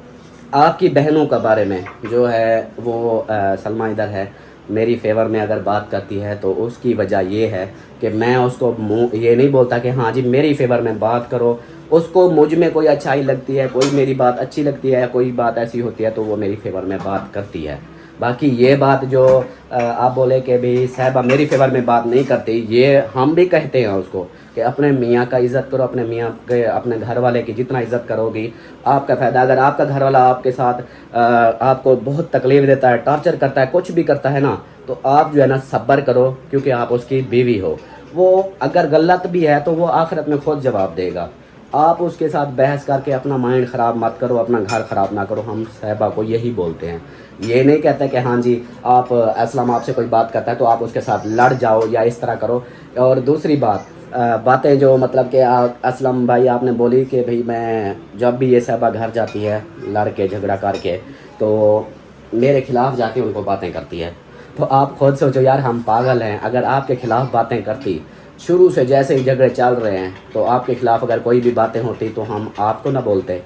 आपकी बहनों के बारे में जो है वो सलमा इधर है, मेरी फेवर में अगर बात करती है तो उसकी वजह ये है कि मैं उसको मुँह ये नहीं बोलता कि हाँ जी मेरी फेवर में बात करो। उसको मुझ में कोई अच्छाई लगती है, कोई मेरी बात अच्छी लगती है, या कोई बात ऐसी होती है, तो वो मेरी फेवर में बात करती है। बाकी ये बात जो आप बोले कि भाई साहिबा मेरी फेवर में बात नहीं करती, ये हम भी कहते हैं उसको कि अपने मियाँ का इज़्ज़त करो, अपने मियाँ के अपने घर वाले की जितना इज़्ज़त करोगी आपका फ़ायदा। अगर आपका घर वाला आपके साथ आपको बहुत तकलीफ़ देता है, टॉर्चर करता है, कुछ भी करता है ना, तो आप जो है ना सब्र करो, क्योंकि आप उसकी बीवी हो। वो अगर गलत भी है तो वो आखिरत में खुद जवाब देगा। आप उसके साथ बहस करके अपना माइंड ख़राब मत करो, अपना घर ख़राब ना करो। हम साहिबा को यही बोलते हैं, ये नहीं कहते कि हाँ जी आप असलम आपसे कोई बात करता है तो आप उसके साथ लड़ जाओ या इस तरह करो। और दूसरी बातें जो मतलब कि असलम भाई आपने बोली कि भाई मैं जब भी ये साहिबा घर जाती है लड़ के झगड़ा करके, तो मेरे ख़िलाफ़ जाके उनको बातें करती है। तो आप खुद सोचो यार, हम पागल हैं? अगर आपके ख़िलाफ़ बातें करती शुरू से, जैसे ही झगड़े चल रहे हैं, तो आपके ख़िलाफ़ अगर कोई भी बातें होती तो हम आपको ना बोलते।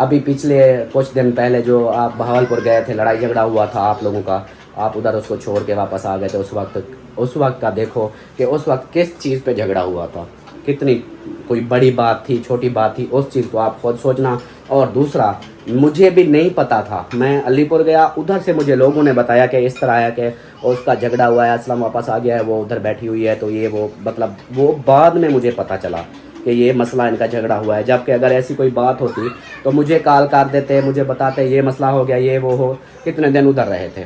अभी पिछले कुछ दिन पहले जो आप बहावलपुर गए थे, लड़ाई झगड़ा हुआ था आप लोगों का, आप उधर उसको छोड़ के वापस आ गए थे। उस वक्त का देखो कि उस वक्त किस चीज़ पे झगड़ा हुआ था, कितनी कोई बड़ी बात थी, छोटी बात थी, उस चीज़ को आप खुद सोचना। और दूसरा, मुझे भी नहीं पता था, मैं अलीपुर गया, उधर से मुझे लोगों ने बताया कि इस तरह है कि उसका झगड़ा हुआ है, असलम वापस आ गया है, वो उधर बैठी हुई है, तो ये वो मतलब वो बाद में मुझे पता चला कि ये मसला इनका झगड़ा हुआ है। जबकि अगर ऐसी कोई बात होती तो मुझे कॉल कर देते, मुझे बताते ये मसला हो गया, ये वो हो, कितने दिन उधर रहे थे।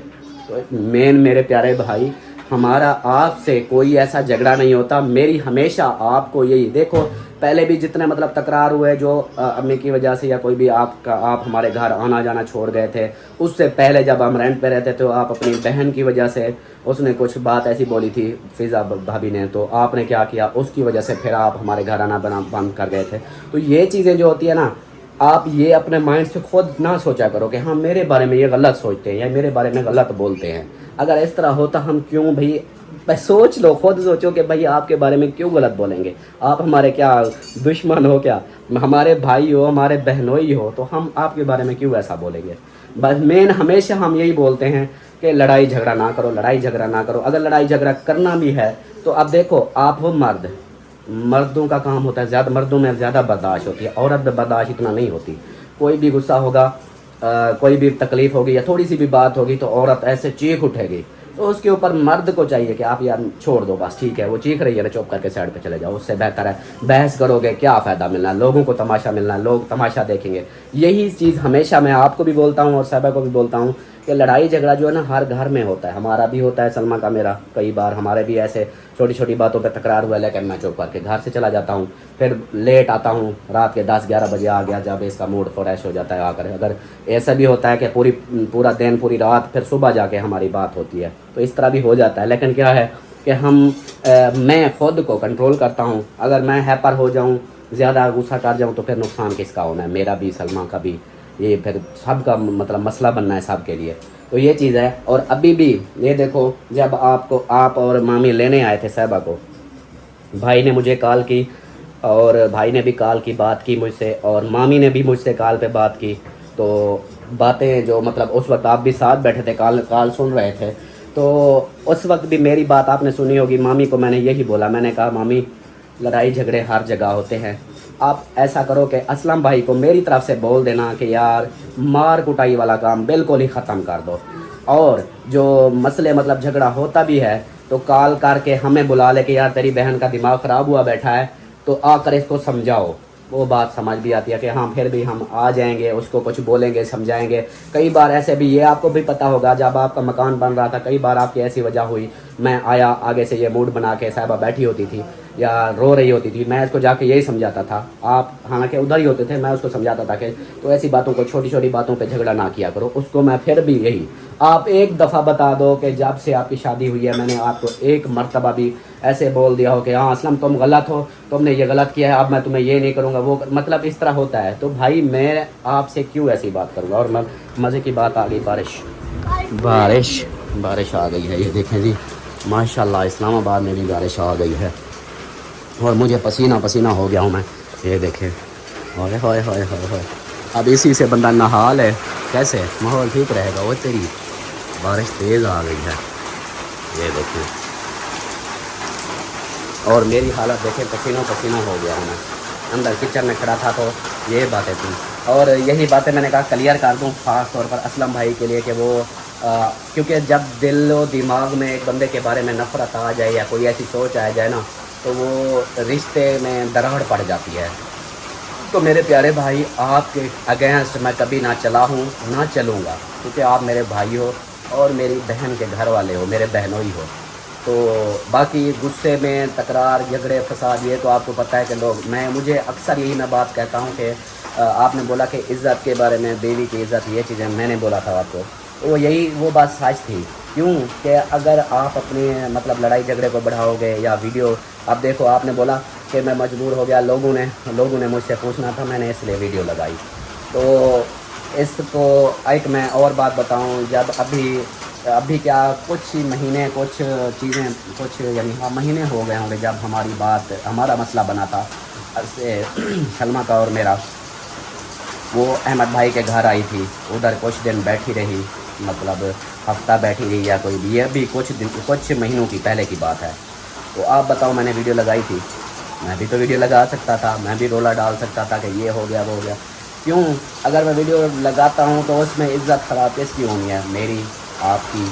तो मेन मेरे प्यारे भाई, हमारा आपसे कोई ऐसा झगड़ा नहीं होता। मेरी हमेशा आपको यही देखो, पहले भी जितने मतलब तकरार हुए जो अम्मी की वजह से, या कोई भी आप हमारे घर आना जाना छोड़ गए थे, उससे पहले जब हम रेंट पे रहते तो आप अपनी बहन की वजह से, उसने कुछ बात ऐसी बोली थी फ़िज़ा भाभी ने, तो आपने क्या किया, उसकी वजह से फिर आप हमारे घर आना बंद कर गए थे। तो ये चीज़ें जो होती है ना, आप ये अपने माइंड से खुद ना सोचा करो कि हाँ मेरे बारे में ये गलत सोचते हैं या मेरे बारे में गलत बोलते हैं। अगर इस तरह होता हम क्यों भाई सोच लो, खुद सोचो कि भाई आपके बारे में क्यों गलत बोलेंगे। आप हमारे क्या दुश्मन हो क्या? हमारे भाई हो, हमारे बहनोई हो, तो हम आपके बारे में क्यों ऐसा बोलेंगे? बस मेन हमेशा हम यही बोलते हैं कि लड़ाई झगड़ा ना करो, लड़ाई झगड़ा ना करो। अगर लड़ाई झगड़ा करना भी है तो अब देखो, आप हो मर्द, मर्दों का काम होता है ज़्यादा, मर्दों में ज़्यादा बर्दाश्त होती है, औरत में बर्दाश्त इतना नहीं होती। कोई भी गुस्सा होगा, कोई भी तकलीफ़ होगी या थोड़ी सी भी बात होगी तो औरत ऐसे चीख उठेगी। तो उसके ऊपर मर्द को चाहिए कि आप यार छोड़ दो, बस ठीक है, वो चीख रही है ना, चुप करके साइड पे चले जाओ। उससे बेहतर है बहस करोगे, क्या फ़ायदा मिलना है, लोगों को तमाशा मिलना है, लोग तमाशा देखेंगे। यही चीज़ हमेशा मैं आपको भी बोलता हूँ और साहिबा को भी बोलता हूँ कि लड़ाई झगड़ा जो है ना हर घर में होता है। हमारा भी होता है, सलमा का मेरा, कई बार हमारे भी ऐसे छोटी छोटी बातों पे तकरार हुआ, लेकिन मैं चुप करके घर से चला जाता हूँ। फिर लेट आता हूँ, रात के 10-11 बजे आ गया, जब इसका मूड फ्रेश हो जाता है आकर। अगर ऐसा भी होता है कि पूरा दिन, पूरी रात, फिर सुबह जाके हमारी बात होती है, तो इस तरह भी हो जाता है। लेकिन क्या है कि मैं खुद को कंट्रोल करता हूँ। अगर मैं हैपर हो जाऊँ, ज़्यादा गुस्सा कर जाऊँ, तो फिर नुकसान किसका होना है, मेरा भी, सलमा का भी, ये फिर सबका मतलब मसला बनना है सब के लिए। तो ये चीज़ है। और अभी भी ये देखो, जब आप और मामी लेने आए थे साहिबा को, भाई ने मुझे कॉल की اور بھائی نے بھی کال کی بات کی مجھ سے اور مامی نے بھی مجھ سے کال پہ بات کی. تو باتیں جو مطلب اس وقت آپ بھی ساتھ بیٹھے تھے, کال سن رہے تھے, تو اس وقت بھی میری بات آپ نے سنی ہوگی. مامی کو میں نے یہی بولا, میں نے کہا مامی لڑائی جھگڑے ہر جگہ ہوتے ہیں, آپ ایسا کرو کہ اسلم بھائی کو میری طرف سے بول دینا کہ یار مار کٹائی والا کام بالکل ہی ختم کر دو, اور جو مسئلے مطلب جھگڑا ہوتا بھی ہے تو کال کر کے ہمیں بلا لے کہ یار تیری بہن کا دماغ خراب ہوا بیٹھا ہے, تو آ کر اس کو سمجھاؤ. وہ بات سمجھ بھی آتی ہے کہ ہاں پھر بھی ہم آ جائیں گے, اس کو کچھ بولیں گے, سمجھائیں گے. کئی بار ایسے بھی, یہ آپ کو بھی پتہ ہوگا, جب آپ کا مکان بن رہا تھا کئی بار آپ کی ایسی وجہ ہوئی, میں آیا آگے سے یہ موڈ بنا کے, صاحبہ بیٹھی ہوتی تھی یا رو رہی ہوتی تھی, میں اس کو جا کے یہی سمجھاتا تھا. آپ حالانکہ ادھر ہی ہوتے تھے, میں اس کو سمجھاتا تھا کہ تو ایسی باتوں کو, چھوٹی چھوٹی باتوں پہ جھگڑا نہ کیا کرو. اس کو میں پھر بھی یہی, آپ ایک دفعہ بتا دو کہ جب سے آپ کی شادی ہوئی ہے میں نے آپ کو ایک مرتبہ بھی ایسے بول دیا ہو کہ ہاں اسلم تم غلط ہو, تم نے یہ غلط کیا ہے, اب میں تمہیں یہ نہیں کروں گا, وہ مطلب اس طرح ہوتا ہے. تو بھائی میں آپ سے کیوں ایسی بات کروں گا. اور میں مزے کی بات آ گئی, بارش آ گئی ہے. یہ دیکھیں جی ماشاءاللہ اسلام آباد میں بھی بارش آ گئی ہے, اور مجھے پسینہ ہو گیا ہوں میں. یہ دیکھیں, ہوئے ہوئے ہوئے ہوئے ہوئے, اب اسی سے بندہ نہا لے, کیسے ماحول ٹھیک رہے گا. وہ تیری بارش تیز آ گئی ہے, یہ دیکھیں, اور میری حالت دیکھیں, پسینہ ہو گیا ہوں میں. اندر کچن میں کھڑا تھا تو یہ باتیں تھیں, اور یہی باتیں میں نے کہا کلیئر کر دوں خاص طور پر اسلم بھائی کے لیے کہ وہ کیونکہ جب دل و دماغ میں ایک بندے کے بارے میں نفرت آ جائے یا کوئی ایسی سوچ آ جائے نا, تو وہ رشتے میں درہڑ پڑ جاتی ہے. تو میرے پیارے بھائی, آپ کے اگینسٹ میں کبھی نہ چلا ہوں, نہ چلوں گا, کیونکہ آپ میرے بھائی ہو اور میری بہن کے گھر والے ہو, میرے بہنوئی ہو. تو باقی غصے میں تکرار, جھگڑے, فساد, یہ تو آپ کو پتہ ہے کہ لوگ, مجھے اکثر یہی میں بات کہتا ہوں کہ آپ نے بولا کہ عزت کے بارے میں, بیوی کی عزت, یہ چیزیں میں نے بولا تھا آپ کو, تو وہ بات سچ تھی. کیوں کہ اگر آپ اپنے مطلب لڑائی جھگڑے کو بڑھاؤ گے یا ویڈیو, اب دیکھو آپ نے بولا کہ میں مجبور ہو گیا, لوگوں نے مجھ سے پوچھنا تھا, میں نے اس لیے ویڈیو لگائی. تو اس کو ایک میں اور بات بتاؤں, جب ابھی کیا کچھ مہینے, کچھ چیزیں, کچھ یعنی مہینے ہو گئے ہوں گے جب ہمارا مسئلہ بنا تھا سلمہ کا اور میرا. وہ احمد بھائی کے گھر آئی تھی, ادھر کچھ دن بیٹھی رہی, مطلب ہفتہ بیٹھی رہی یا کوئی بھی, یہ بھی کچھ مہینوں کی پہلے کی بات ہے. تو آپ بتاؤ, میں نے ویڈیو لگائی تھی, میں بھی تو ویڈیو لگا سکتا تھا, میں بھی رولا ڈال سکتا تھا کہ یہ ہو گیا وہ ہو گیا. کیوں اگر میں ویڈیو لگاتا ہوں تو اس میں عزت خراب کس کی ہونی ہے, میری, آپ کی,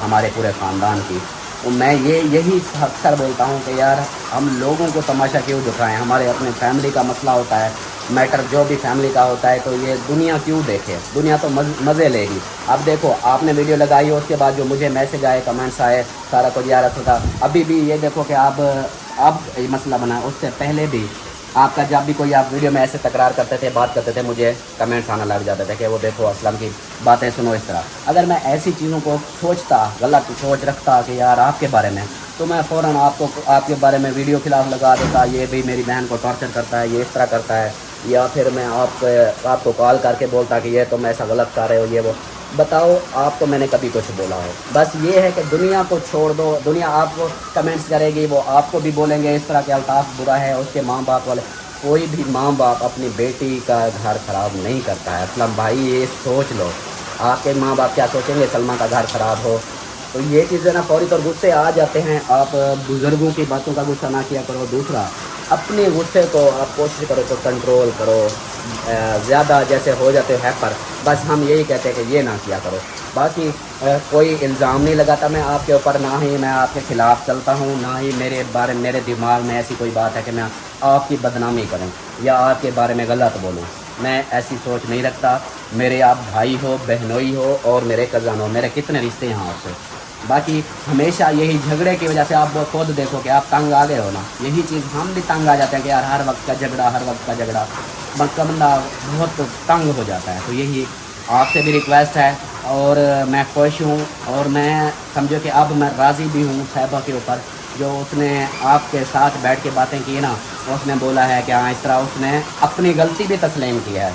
ہمارے پورے خاندان کی. تو میں یہی اکثر بولتا ہوں کہ یار ہم لوگوں کو تماشا کیوں دکھائیں, ہمارے اپنے فیملی کا مسئلہ ہوتا ہے, میٹر جو بھی فیملی کا ہوتا ہے, تو یہ دنیا کیوں دیکھے, دنیا تو مزے لے گی. اب دیکھو آپ نے ویڈیو لگائی ہے, اس کے بعد جو مجھے میسج آئے, کمنٹس آئے, سارا کچھ یار تھا. ابھی بھی یہ دیکھو کہ اب یہ مسئلہ بنا ہے, اس سے پہلے بھی آپ کا جب بھی کوئی آپ ویڈیو میں ایسے تکرار کرتے تھے, بات کرتے تھے, مجھے کمنٹس آنا لگ جاتے تھے کہ وہ دیکھو اسلم کی باتیں سنو اس طرح. اگر میں ایسی چیزوں کو سوچتا, غلط سوچ رکھتا کہ یار آپ کے بارے میں, تو میں فوراً آپ کے بارے میں ویڈیو خلاف لگا دیتا, یہ بھی میری بہن کو ٹارچر کرتا ہے, یہ اس طرح کرتا ہے, یا پھر میں آپ کو کال کر کے بولتا کہ یہ تم ایسا غلط کر رہے ہو, یہ وہ. بتاؤ آپ کو میں نے کبھی کچھ بولا ہو؟ بس یہ ہے کہ دنیا کو چھوڑ دو, دنیا آپ کو کمنٹس کرے گی, وہ آپ کو بھی بولیں گے اس طرح کہ الطاف برا ہے, اس کے ماں باپ والے. کوئی بھی ماں باپ اپنی بیٹی کا گھر خراب نہیں کرتا ہے. اسلم بھائی یہ سوچ لو, آپ کے ماں باپ کیا سوچیں گے سلمہ کا گھر خراب ہو. تو یہ چیزیں نا فوری طور غصے آ جاتے ہیں. آپ بزرگوں کی باتوں کا غصہ نہ کیا کرو. دوسرا, اپنے غصے کو آپ کوشش کرو تو کنٹرول کرو, زیادہ جیسے ہو جاتے ہیں پر, بس ہم یہی کہتے ہیں کہ یہ نہ کیا کرو. باقی کوئی الزام نہیں لگاتا میں آپ کے اوپر, نہ ہی میں آپ کے خلاف چلتا ہوں, نہ ہی میرے دماغ میں ایسی کوئی بات ہے کہ میں آپ کی بدنامی کروں یا آپ کے بارے میں غلط بولوں. میں ایسی سوچ نہیں رکھتا. میرے آپ بھائی ہو, بہنوئی ہو, اور میرے کزن ہو, میرے کتنے رشتے ہیں آپ سے. باقی ہمیشہ یہی جھگڑے کی وجہ سے آپ خود دیکھو کہ آپ تنگ آ گئے ہو نا, یہی چیز ہم بھی تنگ آ جاتے ہیں کہ یار ہر وقت کا جھگڑا, بندہ بہت تنگ ہو جاتا ہے. تو یہی آپ سے بھی ریکویسٹ ہے, اور میں خوش ہوں, اور میں سمجھو کہ اب میں راضی بھی ہوں صاحبہ کے اوپر, جو اس نے آپ کے ساتھ بیٹھ کے باتیں کی نا, اس نے بولا ہے کہ ہاں اس طرح اس نے اپنی غلطی بھی تسلیم کی ہے.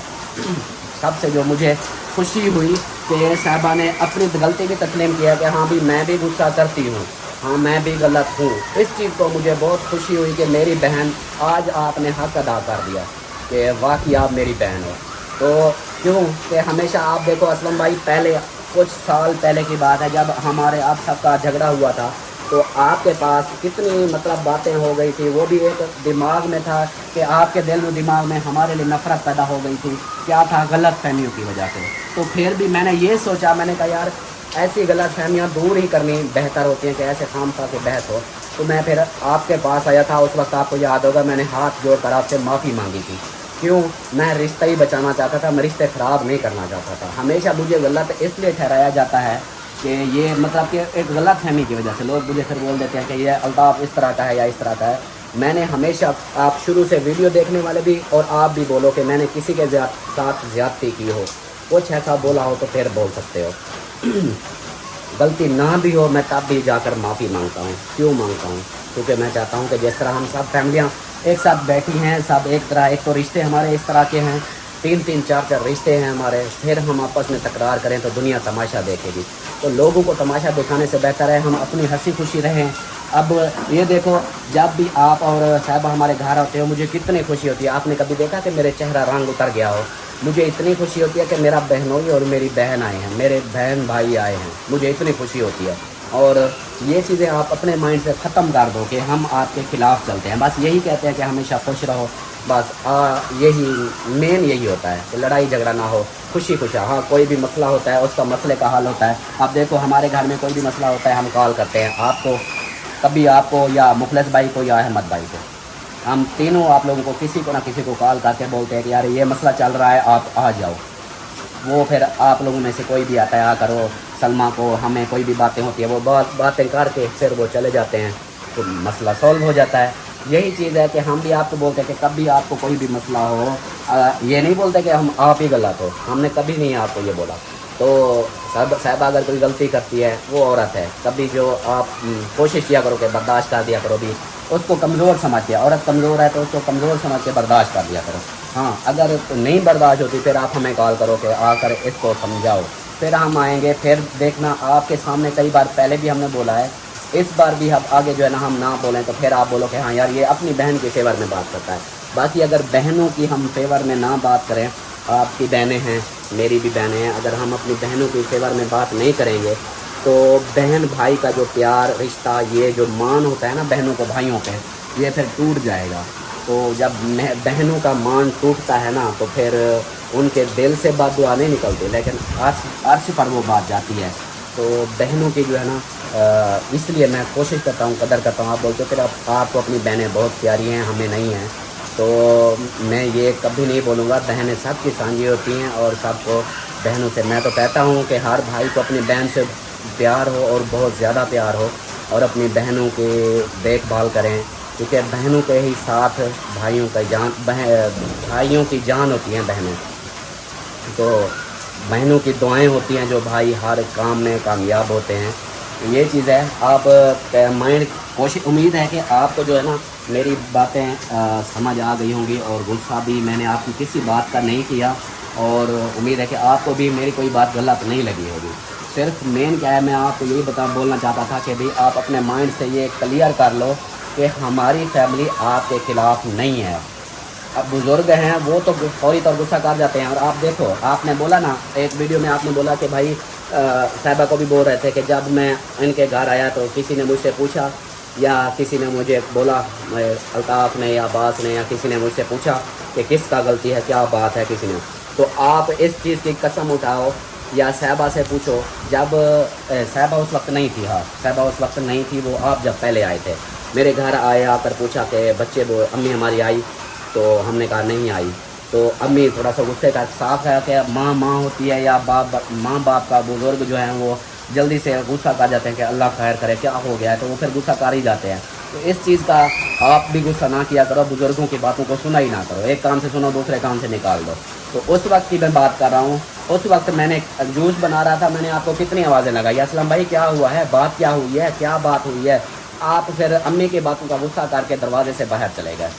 سب سے جو مجھے خوشی ہوئی کہ صاحبہ نے اپنی غلطی بھی تسلیم کیا کہ ہاں بھی میں بھی غصہ کرتی ہوں, हाँ मैं भी गलत हूँ। इस चीज़ को मुझे बहुत खुशी हुई कि मेरी बहन आज आपने हक अदा कर दिया कि वाकई आप मेरी बहन हो। तो क्यों कि हमेशा आप देखो असलम भाई, पहले कुछ साल पहले की बात है जब हमारे आप सबका झगड़ा हुआ था, तो आपके पास कितनी मतलब बातें हो गई थी, वो भी एक दिमाग में था कि आपके दिल में दिमाग में हमारे लिए नफ़रत पैदा हो गई थी। क्या था? गलत फहमियों की वजह से। तो फिर भी मैंने ये सोचा, मैंने कहा यार ऐसी गलत फहमियाँ दूर ही करनी बेहतर होती हैं कि ऐसे खामखा के बहस हो। तो मैं फिर आपके पास आया था। उस वक्त आपको याद होगा मैंने हाथ जोड़ कर आपसे माफ़ी मांगी थी। क्यों? मैं रिश्ता ही बचाना चाहता था, मैं रिश्ते ख़राब नहीं करना चाहता था। हमेशा मुझे गलत इसलिए ठहराया जाता है कि ये मतलब कि एक गलत फहमी की वजह से लोग मुझे फिर बोल देते हैं कि ये अल्ताफ़ इस तरह का है या इस तरह का है। मैंने हमेशा, आप शुरू से वीडियो देखने वाले भी और आप भी बोलो कि मैंने किसी के साथ ज़्यादती की हो, कुछ ऐसा बोला हो तो फिर बोल सकते हो। गलती ना भी हो मैं तब भी जाकर माफ़ी मांगता हूँ। क्यों मांगता हूँ? क्योंकि मैं चाहता हूँ कि जिस तरह हम सब फैमिलियाँ एक साथ बैठी हैं, सब एक तरह, एक तो रिश्ते हमारे इस तरह के हैं, 3-3 4-4 रिश्ते हैं हमारे, फिर हम आपस में तकरार करें तो दुनिया तमाशा देखेगी। तो लोगों को तमाशा दिखाने से बेहतर है हम अपनी हंसी खुशी रहें। अब ये देखो, जब भी आप और साहिबा हमारे घर आते हो मुझे कितनी खुशी होती है। आपने कभी देखा कि मेरे चेहरा रंग उतर गया हो? मुझे इतनी खुशी होती है कि मेरा बहनोई और मेरी बहन आए हैं, मेरे बहन भाई आए हैं, मुझे इतनी खुशी होती है। और ये चीज़ें आप अपने माइंड से ख़त्म कर दो कि हम आपके ख़िलाफ़ चलते हैं। बस यही कहते हैं कि हमेशा खुश रहो, बस यही मेन यही होता है कि लड़ाई झगड़ा ना हो, खुशी खुश। हाँ, कोई भी मसला होता है उसका मसले का हल होता है। अब देखो हमारे घर में कोई भी मसला होता है हम कॉल करते हैं आपको, कभी आपको या मुखलिस भाई को या अहमद भाई को, हम तीनों आप लोगों को किसी को ना किसी को कॉल करके बोलते हैं कि यार ये मसला चल रहा है आप आ जाओ। वो फिर आप लोगों में से कोई भी आता है, आ करो सलमा को, हमें कोई भी बातें होती है वो बातें करके फिर वो चले जाते हैं, तो मसला सॉल्व हो जाता है। यही चीज़ है कि हम भी आपको बोलते हैं कि कभी आपको कोई भी मसला हो, ये नहीं बोलते कि हम आप ही गलत हो, हमने कभी नहीं आपको ये बोला। तो साहिबा अगर कोई गलती करती है वो औरत है, कभी जो आप कोशिश किया करो कि बर्दाश्त कर दिया करो, भी उसको कमज़ोर समझ के, औरत कमज़ोर है तो उसको कमज़ोर समझ के बर्दाश्त कर दिया करो। हाँ, अगर नहीं बर्दाश्त होती फिर आप हमें कॉल करो कि आकर इसको समझाओ, फिर हम आएंगे। फिर देखना आपके सामने कई बार पहले भी हमने बोला है, इस बार भी हम आगे जो है ना हम ना बोलें तो फिर आप बोलो कि हाँ यार ये अपनी बहन के फेवर में बात करता है। बाकी अगर बहनों की हम फेवर में ना बात करें, आपकी बहनें हैं मेरी भी बहनें हैं, अगर हम अपनी बहनों की फेवर में बात नहीं करेंगे तो बहन भाई का जो प्यार रिश्ता, ये जो मान होता है ना बहनों को भाइयों पे, ये फिर टूट जाएगा। तो जब बहनों का मान टूटता है ना तो फिर उनके दिल से बात दुआ नहीं निकलती, लेकिन अर्श पर वो बात जाती है। तो बहनों की जो है ना इसलिए मैं कोशिश करता हूँ, कदर करता हूँ। आप बोलते हो फिर आपको अपनी बहनें बहुत प्यारी हैं, हमें नहीं हैं, तो मैं ये कभी नहीं बोलूँगा। बहनें सब की साझी होती हैं और सबको बहनों से मैं तो कहता हूँ कि हर भाई को अपनी बहन से प्यार हो और बहुत ज़्यादा प्यार हो, और अपनी बहनों की देखभाल करें, क्योंकि बहनों के ही साथ भाइयों का भाइयों की जान होती हैं बहनें। तो बहनों की दुआएं होती हैं जो भाई हर काम में कामयाब होते हैं। ये चीज़ है। आप माइंड कोशिश, उम्मीद है कि आपको जो है ना मेरी बातें समझ आ गई होंगी, और गुस्सा भी मैंने आपकी किसी बात का नहीं किया, और उम्मीद है कि आपको भी मेरी कोई बात गलत नहीं लगी होगी। सिर्फ मेन क्या है, मैं आपको यही बोलना चाहता था कि भाई आप अपने माइंड से ये क्लियर कर लो कि हमारी फैमिली आपके ख़िलाफ़ नहीं है। अब बुज़ुर्ग हैं वो तो फौरी तौर गुस्सा कर जाते हैं। और आप देखो, आपने बोला ना एक वीडियो में, आपने बोला कि भाई साहिबा को भी बोल रहे थे कि जब मैं इनके घर आया तो किसी ने मुझसे पूछा, या किसी ने मुझे बोला, अल्ताफ़ ने या अब्बास ने या किसी ने मुझसे पूछा कि किसका गलती है, क्या बात है किसी ने। तो आप इस चीज़ की कसम उठाओ या साहिबा से पूछो, जब साहिबा उस वक्त नहीं थी, हाँ साहिबा उस वक्त नहीं थी, वो आप जब पहले आए थे मेरे घर आए, आकर पूछा कि बच्चे वो अम्मी हमारी आई, तो हमने कहा नहीं आई। तो अम्मी थोड़ा सा गुस्से का साफ है कि माँ होती है या माँ बाप का बुज़ुर्ग जो है वो जल्दी से गुस्सा कर जाते हैं कि अल्लाह खैर करे, क्या हो गया है, तो वो फिर गुस्सा कर ही जाते हैं। तो इस चीज़ का आप भी गुस्सा ना किया करो, बुज़ुर्गों की बातों को सुना ही ना करो, एक कान से सुनो दूसरे कान से निकाल दो। तो उस वक्त की मैं बात कर रहा हूँ, उस वक्त मैंने जूस बना रहा था, मैंने आपको कितनी आवाज़ें लगाई, असलम भाई क्या हुआ है, बात क्या हुई है, क्या बात हुई है। आप फिर अम्मी की बातों का गुस्सा करके दरवाजे से बाहर चले गए।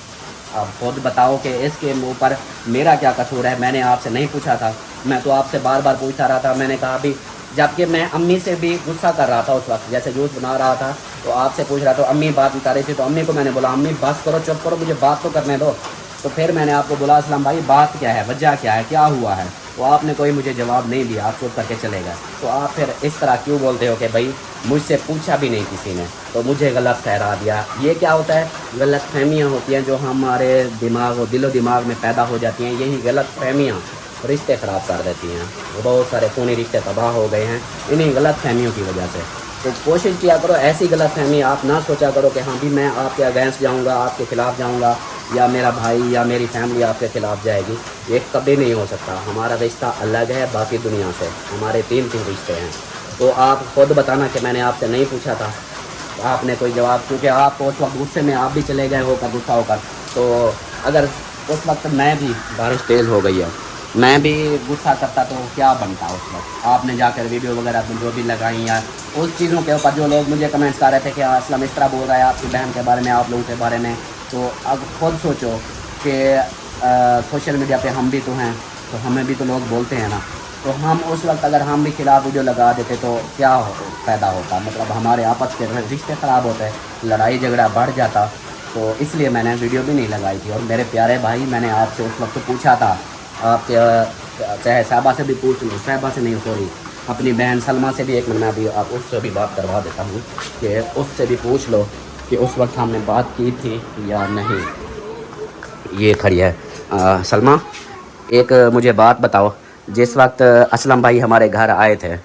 अब खुद बताओ कि इसके मुँह पर मेरा क्या कसूर है। मैंने आपसे नहीं पूछा था, मैं तो आपसे बार बार पूछता रहा था। मैंने कहा भी, जबकि मैं अम्मी से भी गुस्सा कर रहा था उस वक्त, जैसे जूस बना रहा था तो आपसे पूछ रहा था, तो अम्मी बात बता रही थी, तो अम्मी को मैंने बोला अम्मी बस करो, चुप करो, मुझे बात तो करने दो। तो फिर मैंने आपको बोला असलम भाई बात क्या है, वजह क्या है, क्या हुआ है। तो आपने कोई मुझे जवाब नहीं दिया, आप चुप करके चले गए। तो आप फिर इस तरह क्यों बोलते हो कि भाई मुझसे पूछा भी नहीं किसी ने, तो मुझे गलत ठहरा दिया। ये क्या होता है, गलत फहमियाँ होती हैं जो हमारे दिमाग और दिलो दिमाग में पैदा हो जाती हैं। यही गलत फहमियाँ रिश्ते ख़राब कर देती हैं। बहुत सारे खूनी रिश्ते तबाह हो गए हैं इन्हीं गलत फहमियों की वजह से। तो कोशिश किया करो ऐसी गलत फहमी आप ना सोचा करो कि हाँ भी मैं आपके अगेंस्ट जाऊँगा, आपके ख़िलाफ़ जाऊँगा, या मेरा भाई या मेरी फैमिली आपके ख़िलाफ़ जाएगी। ये कभी नहीं हो सकता। हमारा रिश्ता अलग है बाकी दुनिया से, हमारे तीन रिश्ते हैं। तो आप खुद बताना कि मैंने आपसे नहीं पूछा था, आपने कोई जवाब, क्योंकि आप उस वक्त गुस्से में आप भी चले गए होकर, गुस्सा होकर। तो अगर उस वक्त मैं भी, बारिश तेज़ हो गई है, मैं भी गुस्सा करता तो क्या बनता उस वक्त। आपने जाकर वीडियो वगैरह जो भी लगाई या उस चीज़ों के ऊपर जो लोग मुझे कमेंट्स कर रहे थे कि असलम इस तरह बोल रहा है आपकी बहन के बारे में, आप लोगों के बारे में। तो अब खुद सोचो कि सोशल मीडिया पे हम भी तो हैं, तो हमें भी तो लोग बोलते हैं ना। तो हम उस वक्त अगर हम भी खिलाफ वीडियो लगा देते तो क्या फ़ायदा होता, मतलब हमारे आपस के रिश्ते ख़राब होते, लड़ाई झगड़ा बढ़ जाता। तो इसलिए मैंने वीडियो भी नहीं लगाई थी। और मेरे प्यारे भाई, मैंने आपसे उस वक्त पूछा था, आप चाहे साहबा से भी पूछ लो, साहबा से नहीं सॉरी, अपनी बहन सलमा से भी, एक मिनट में अभी आप उससे भी बात करवा देता हूँ कि उससे भी पूछ लो कि उस वक्त हमने बात की थी या नहीं। ये खड़ी है सलमा, एक मुझे बात बताओ, जिस वक्त असलम भाई हमारे घर आए थे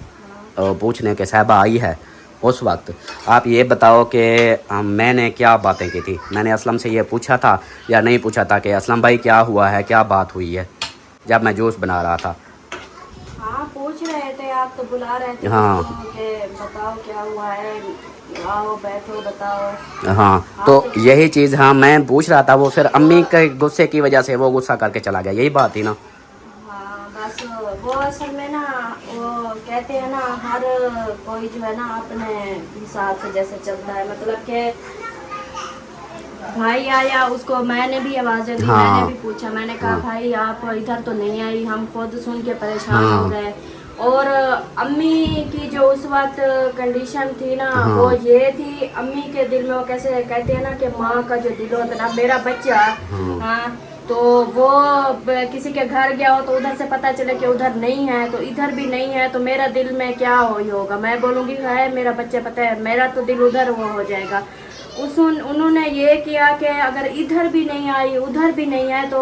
पूछने के साहबा आई है, उस वक्त आप ये बताओ कि मैंने क्या बातें की थी। मैंने असलम से ये पूछा था या नहीं पूछा था कि असलम भाई क्या हुआ है, क्या बात हुई है, जब मैं जूस बना रहा था। हाँ पूछ रहे थे आप, तो बुला रहे थे हाँ उसको कि बताओ क्या हुआ है, आओ बैठो बताओ। हाँ, तो यही चीज़, हाँ मैं पूछ रहा था। वो फिर अम्मी के गुस्से की वजह से वो गुस्सा करके चला गया, यही बात थी ना। हाँ बस वो असल में ना, वो कहते हैं ना हर कोई जो है ना अपने हिसाब से जैसे चलता है, मतलब कि भाई आया, उसको मैंने भी आवाज़ें दी, हाँ मैंने भी पूछा, मैंने कहा हाँ भाई आप इधर तो नहीं आई, हम खुद सुन के परेशान हो हाँ गए। और अम्मी की जो उस वक्त कंडीशन थी ना, वो हाँ ये थी, अम्मी के दिल में वो कैसे कहते हैं ना कि माँ का जो दिल होता है ना, मेरा बच्चा, हाँ हाँ, तो वो किसी के घर गया हो तो उधर से पता चले कि उधर नहीं है, तो इधर भी नहीं है, तो मेरा दिल में क्या होगा, मैं बोलूँगी है मेरा बच्चा, पता है मेरा तो दिल उधर वो हो जाएगा। उन्होंने ये किया कि अगर इधर भी नहीं आई उधर भी नहीं है, तो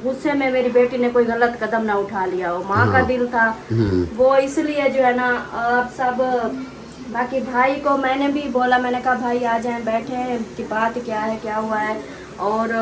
गुस्से में मेरी बेटी ने कोई गलत कदम ना उठा लिया हो, माँ का हाँ दिल था वो, इसलिए जो है ना आप सब। बाकी भाई को मैंने भी बोला, मैंने कहा भाई आ जाएं, बैठे कि बात क्या है, क्या हुआ है। और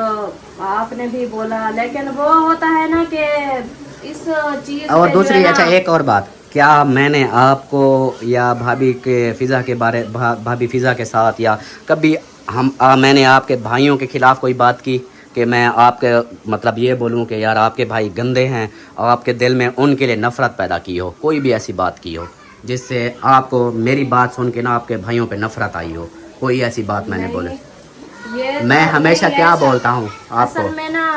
आपने भी बोला, लेकिन वो होता है ना कि इस चीज़ और पे जो है दूसरी, ना, अच्छा एक और बात, क्या मैंने आपको या भाभी के फ़िज़ा के बारे भाभी फ़िज़ा के साथ या कभी मैंने आपके भाइयों के ख़िलाफ़ कोई बात की कि मैं आपके मतलब ये बोलूं कि यार आपके भाई गंदे हैं, और आपके दिल में उनके लिए नफ़रत पैदा की हो, कोई भी ऐसी बात की हो जिससे आपको मेरी बात सुन के ना आपके भाइयों पे नफ़रत आई हो, कोई ऐसी बात मैंने बोले। नहीं ये मैं तो हमेशा यही क्या ऐसा, बोलता हूँ आपको। असल में ना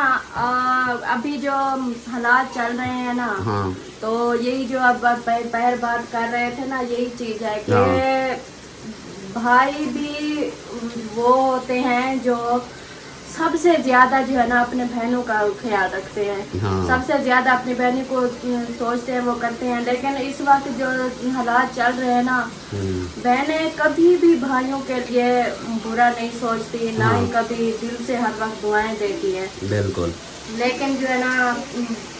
अभी जो हालात चल रहे हैं ना, हाँ तो यही जो अब पहर बात कर रहे थे ना, यही चीज है कि हाँ भाई भी वो होते हैं जो सबसे ज्यादा जो है ना अपने बहनों का ख्याल रखते हैं, हाँ सबसे ज्यादा अपनी बहनों को सोचते हैं, वो करते हैं। लेकिन इस वक्त जो हालात चल रहे हैं ना, बहनें कभी भी भाइयों के लिए बुरा नहीं सोचती, ना ही हाँ कभी दिल से हर वक्त दुआएं देती हैं। बिल्कुल। लेकिन जो है ना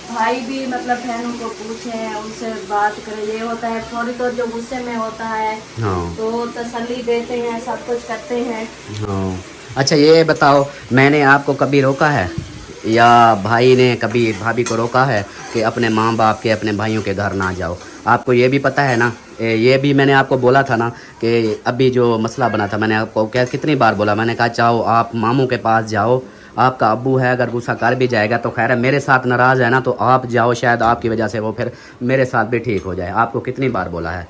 भाई भी मतलब बहनों को पूछे, उनसे बात करें, ये होता है थोड़ी तो जो गुस्से में होता है हाँ तो तसल्ली देते हैं, सब कुछ करते हैं। हाँ। अच्छा ये बताओ, मैंने आपको कभी रोका है या भाई ने कभी भाभी को रोका है कि अपने माँ बाप के, अपने भाइयों के घर ना जाओ? आपको ये भी पता है ना, ये भी मैंने आपको बोला था ना कि अभी जो मसला बना था, मैंने आपको क्या कितनी बार बोला, मैंने कहा चाहो आप मामू के पास जाओ, आपका अब्बू है अगर गुस्सा कर भी जाएगा तो खैर है, मेरे साथ नाराज़ है ना, तो आप जाओ, शायद आपकी वजह से वो फिर मेरे साथ भी ठीक हो जाए। आपको कितनी बार बोला है?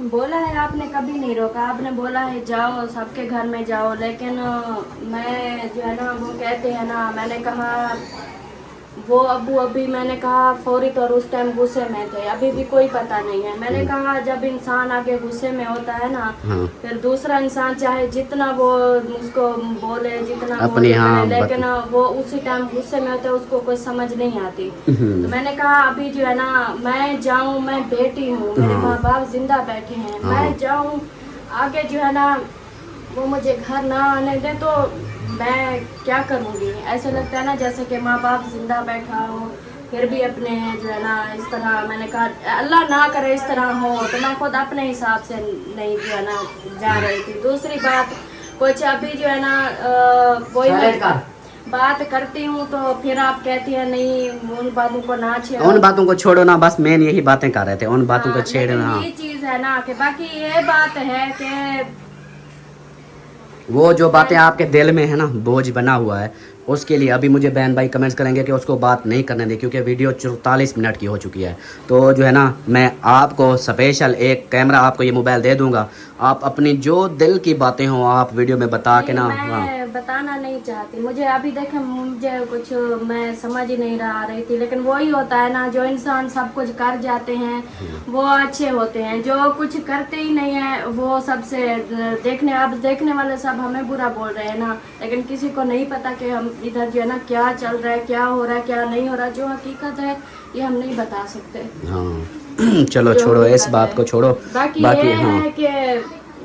बोला है आपने, कभी नहीं रोका, आपने बोला है जाओ सबके घर में जाओ, लेकिन मैं जो है ना वो कहते हैं ना, मैंने कहा वो अबू अभी मैंने कहा फौरी तौर उस टाइम गुस्से में थे, अभी भी कोई पता नहीं है। मैंने कहा जब इंसान आगे गुस्से में होता है ना, हाँ। फिर दूसरा इंसान चाहे जितना वो उसको बोले, जितना अपनी बोले, हाँ, लेकिन वो उसी टाइम गुस्से में होते, उसको कोई समझ नहीं आती। तो मैंने कहा अभी जो है ना, मैं जाऊं, मैं बेटी हूँ, मेरे माँ बाप जिंदा बैठे हैं, मैं जाऊं आगे जो है ना, वो मुझे घर ना आने दे तो मैं क्या करूँगी। ऐसे लगता है ना जैसे कि माँ बाप जिंदा बैठा हो, फिर भी अपने जो है ना इस तरह। मैंने कहा अल्लाह ना करे इस तरह हो, तो मैं खुद अपने हिसाब से नहीं जो है ना जा रही थी। दूसरी बात कुछ अभी जो है ना कोई बात करती हूँ तो फिर आप कहती है नहीं उन बातों को ना छेड़ो, उन बातों को छोड़ो ना, बस मेन यही बातें कर रहे थे, उन बातों को छेड़ना। ये चीज है ना कि बाकी ये बात है कि वो जो बातें आपके दिल में है ना, बोझ बना हुआ है, उसके लिए अभी मुझे बहन भाई कमेंट्स करेंगे कि उसको बात नहीं करने दे, क्योंकि वीडियो 44 मिनट की हो चुकी है। तो जो है ना, मैं आपको स्पेशल एक कैमरा, आपको ये मोबाइल दे दूंगा, आप अपनी जो दिल की बातें हो आप वीडियो में बता के ना। मैं बताना नहीं चाहती, मुझे अभी देखे मुझे कुछ मैं समझ ही नहीं रही थी, लेकिन वही होता है ना, जो इंसान सब कुछ कर जाते हैं वो अच्छे होते हैं, जो कुछ करते ही नहीं है वो सबसे देखने वाले सब हमें बुरा बोल रहे हैं ना, लेकिन किसी को नहीं पता कि हम इधर जो है ना क्या चल रहा है, क्या हो रहा है, क्या नहीं हो रहा। जो हकीकत है ये हम नहीं बता सकते। हाँ चलो छोड़ो इस बात को, छोड़ो। बाकी ये है कि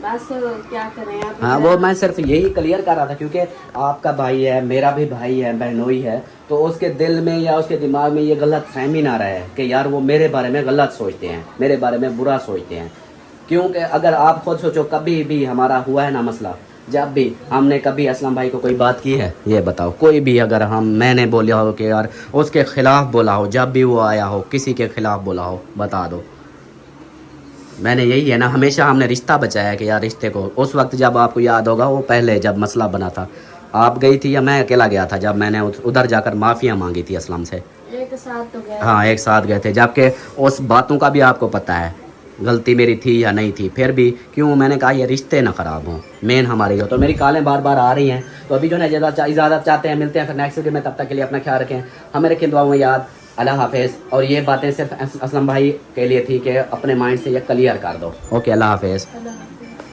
बस क्या करें अब। हाँ वो मैं सिर्फ यही क्लियर कर रहा था, क्योंकि आपका भाई है, मेरा भी भाई है, बहनोई है, तो उसके दिल में या उसके दिमाग में ये गलत फहमी ना रहे कि यार वो मेरे बारे में गलत सोचते हैं, मेरे बारे में बुरा सोचते हैं। क्योंकि अगर आप खुद सोचो, कभी भी हमारा हुआ है ना मसला, जब भी हमने कभी असलम भाई को कोई बात की है, ये बताओ, कोई भी अगर मैंने बोला हो कि यार उसके खिलाफ बोला हो, जब भी वो आया हो किसी के खिलाफ बोला हो, बता दो। मैंने यही है ना, हमेशा हमने रिश्ता बचाया कि यार रिश्ते को, उस वक्त जब आपको याद होगा वो पहले जब मसला बना था, आप गई थी या मैं अकेला गया था, जब मैंने उधर जाकर माफ़िया मांगी थी असलम से। एक साथ तो गए। हाँ एक साथ गए थे, जबकि उस बातों का भी आपको पता है गलती मेरी थी या नहीं थी, फिर भी क्यों मैंने कहा ये रिश्ते ना ख़राब हों, मेन हमारी हो। तो मेरी कॉलें बार बार आ रही हैं, तो अभी जो है इजाज़त चाहते हैं, मिलते हैं फिर नेक्स्ट वीडियो में, तब तक के लिए अपना ख्याल रखें, हमें रखें दुआओं में याद। अल्लाह हाफिज़। और ये बातें सिर्फ असलम भाई के लिए थी कि अपने माइंड से ये क्लियर कर दो। ओके अल्लाह हाफिज़।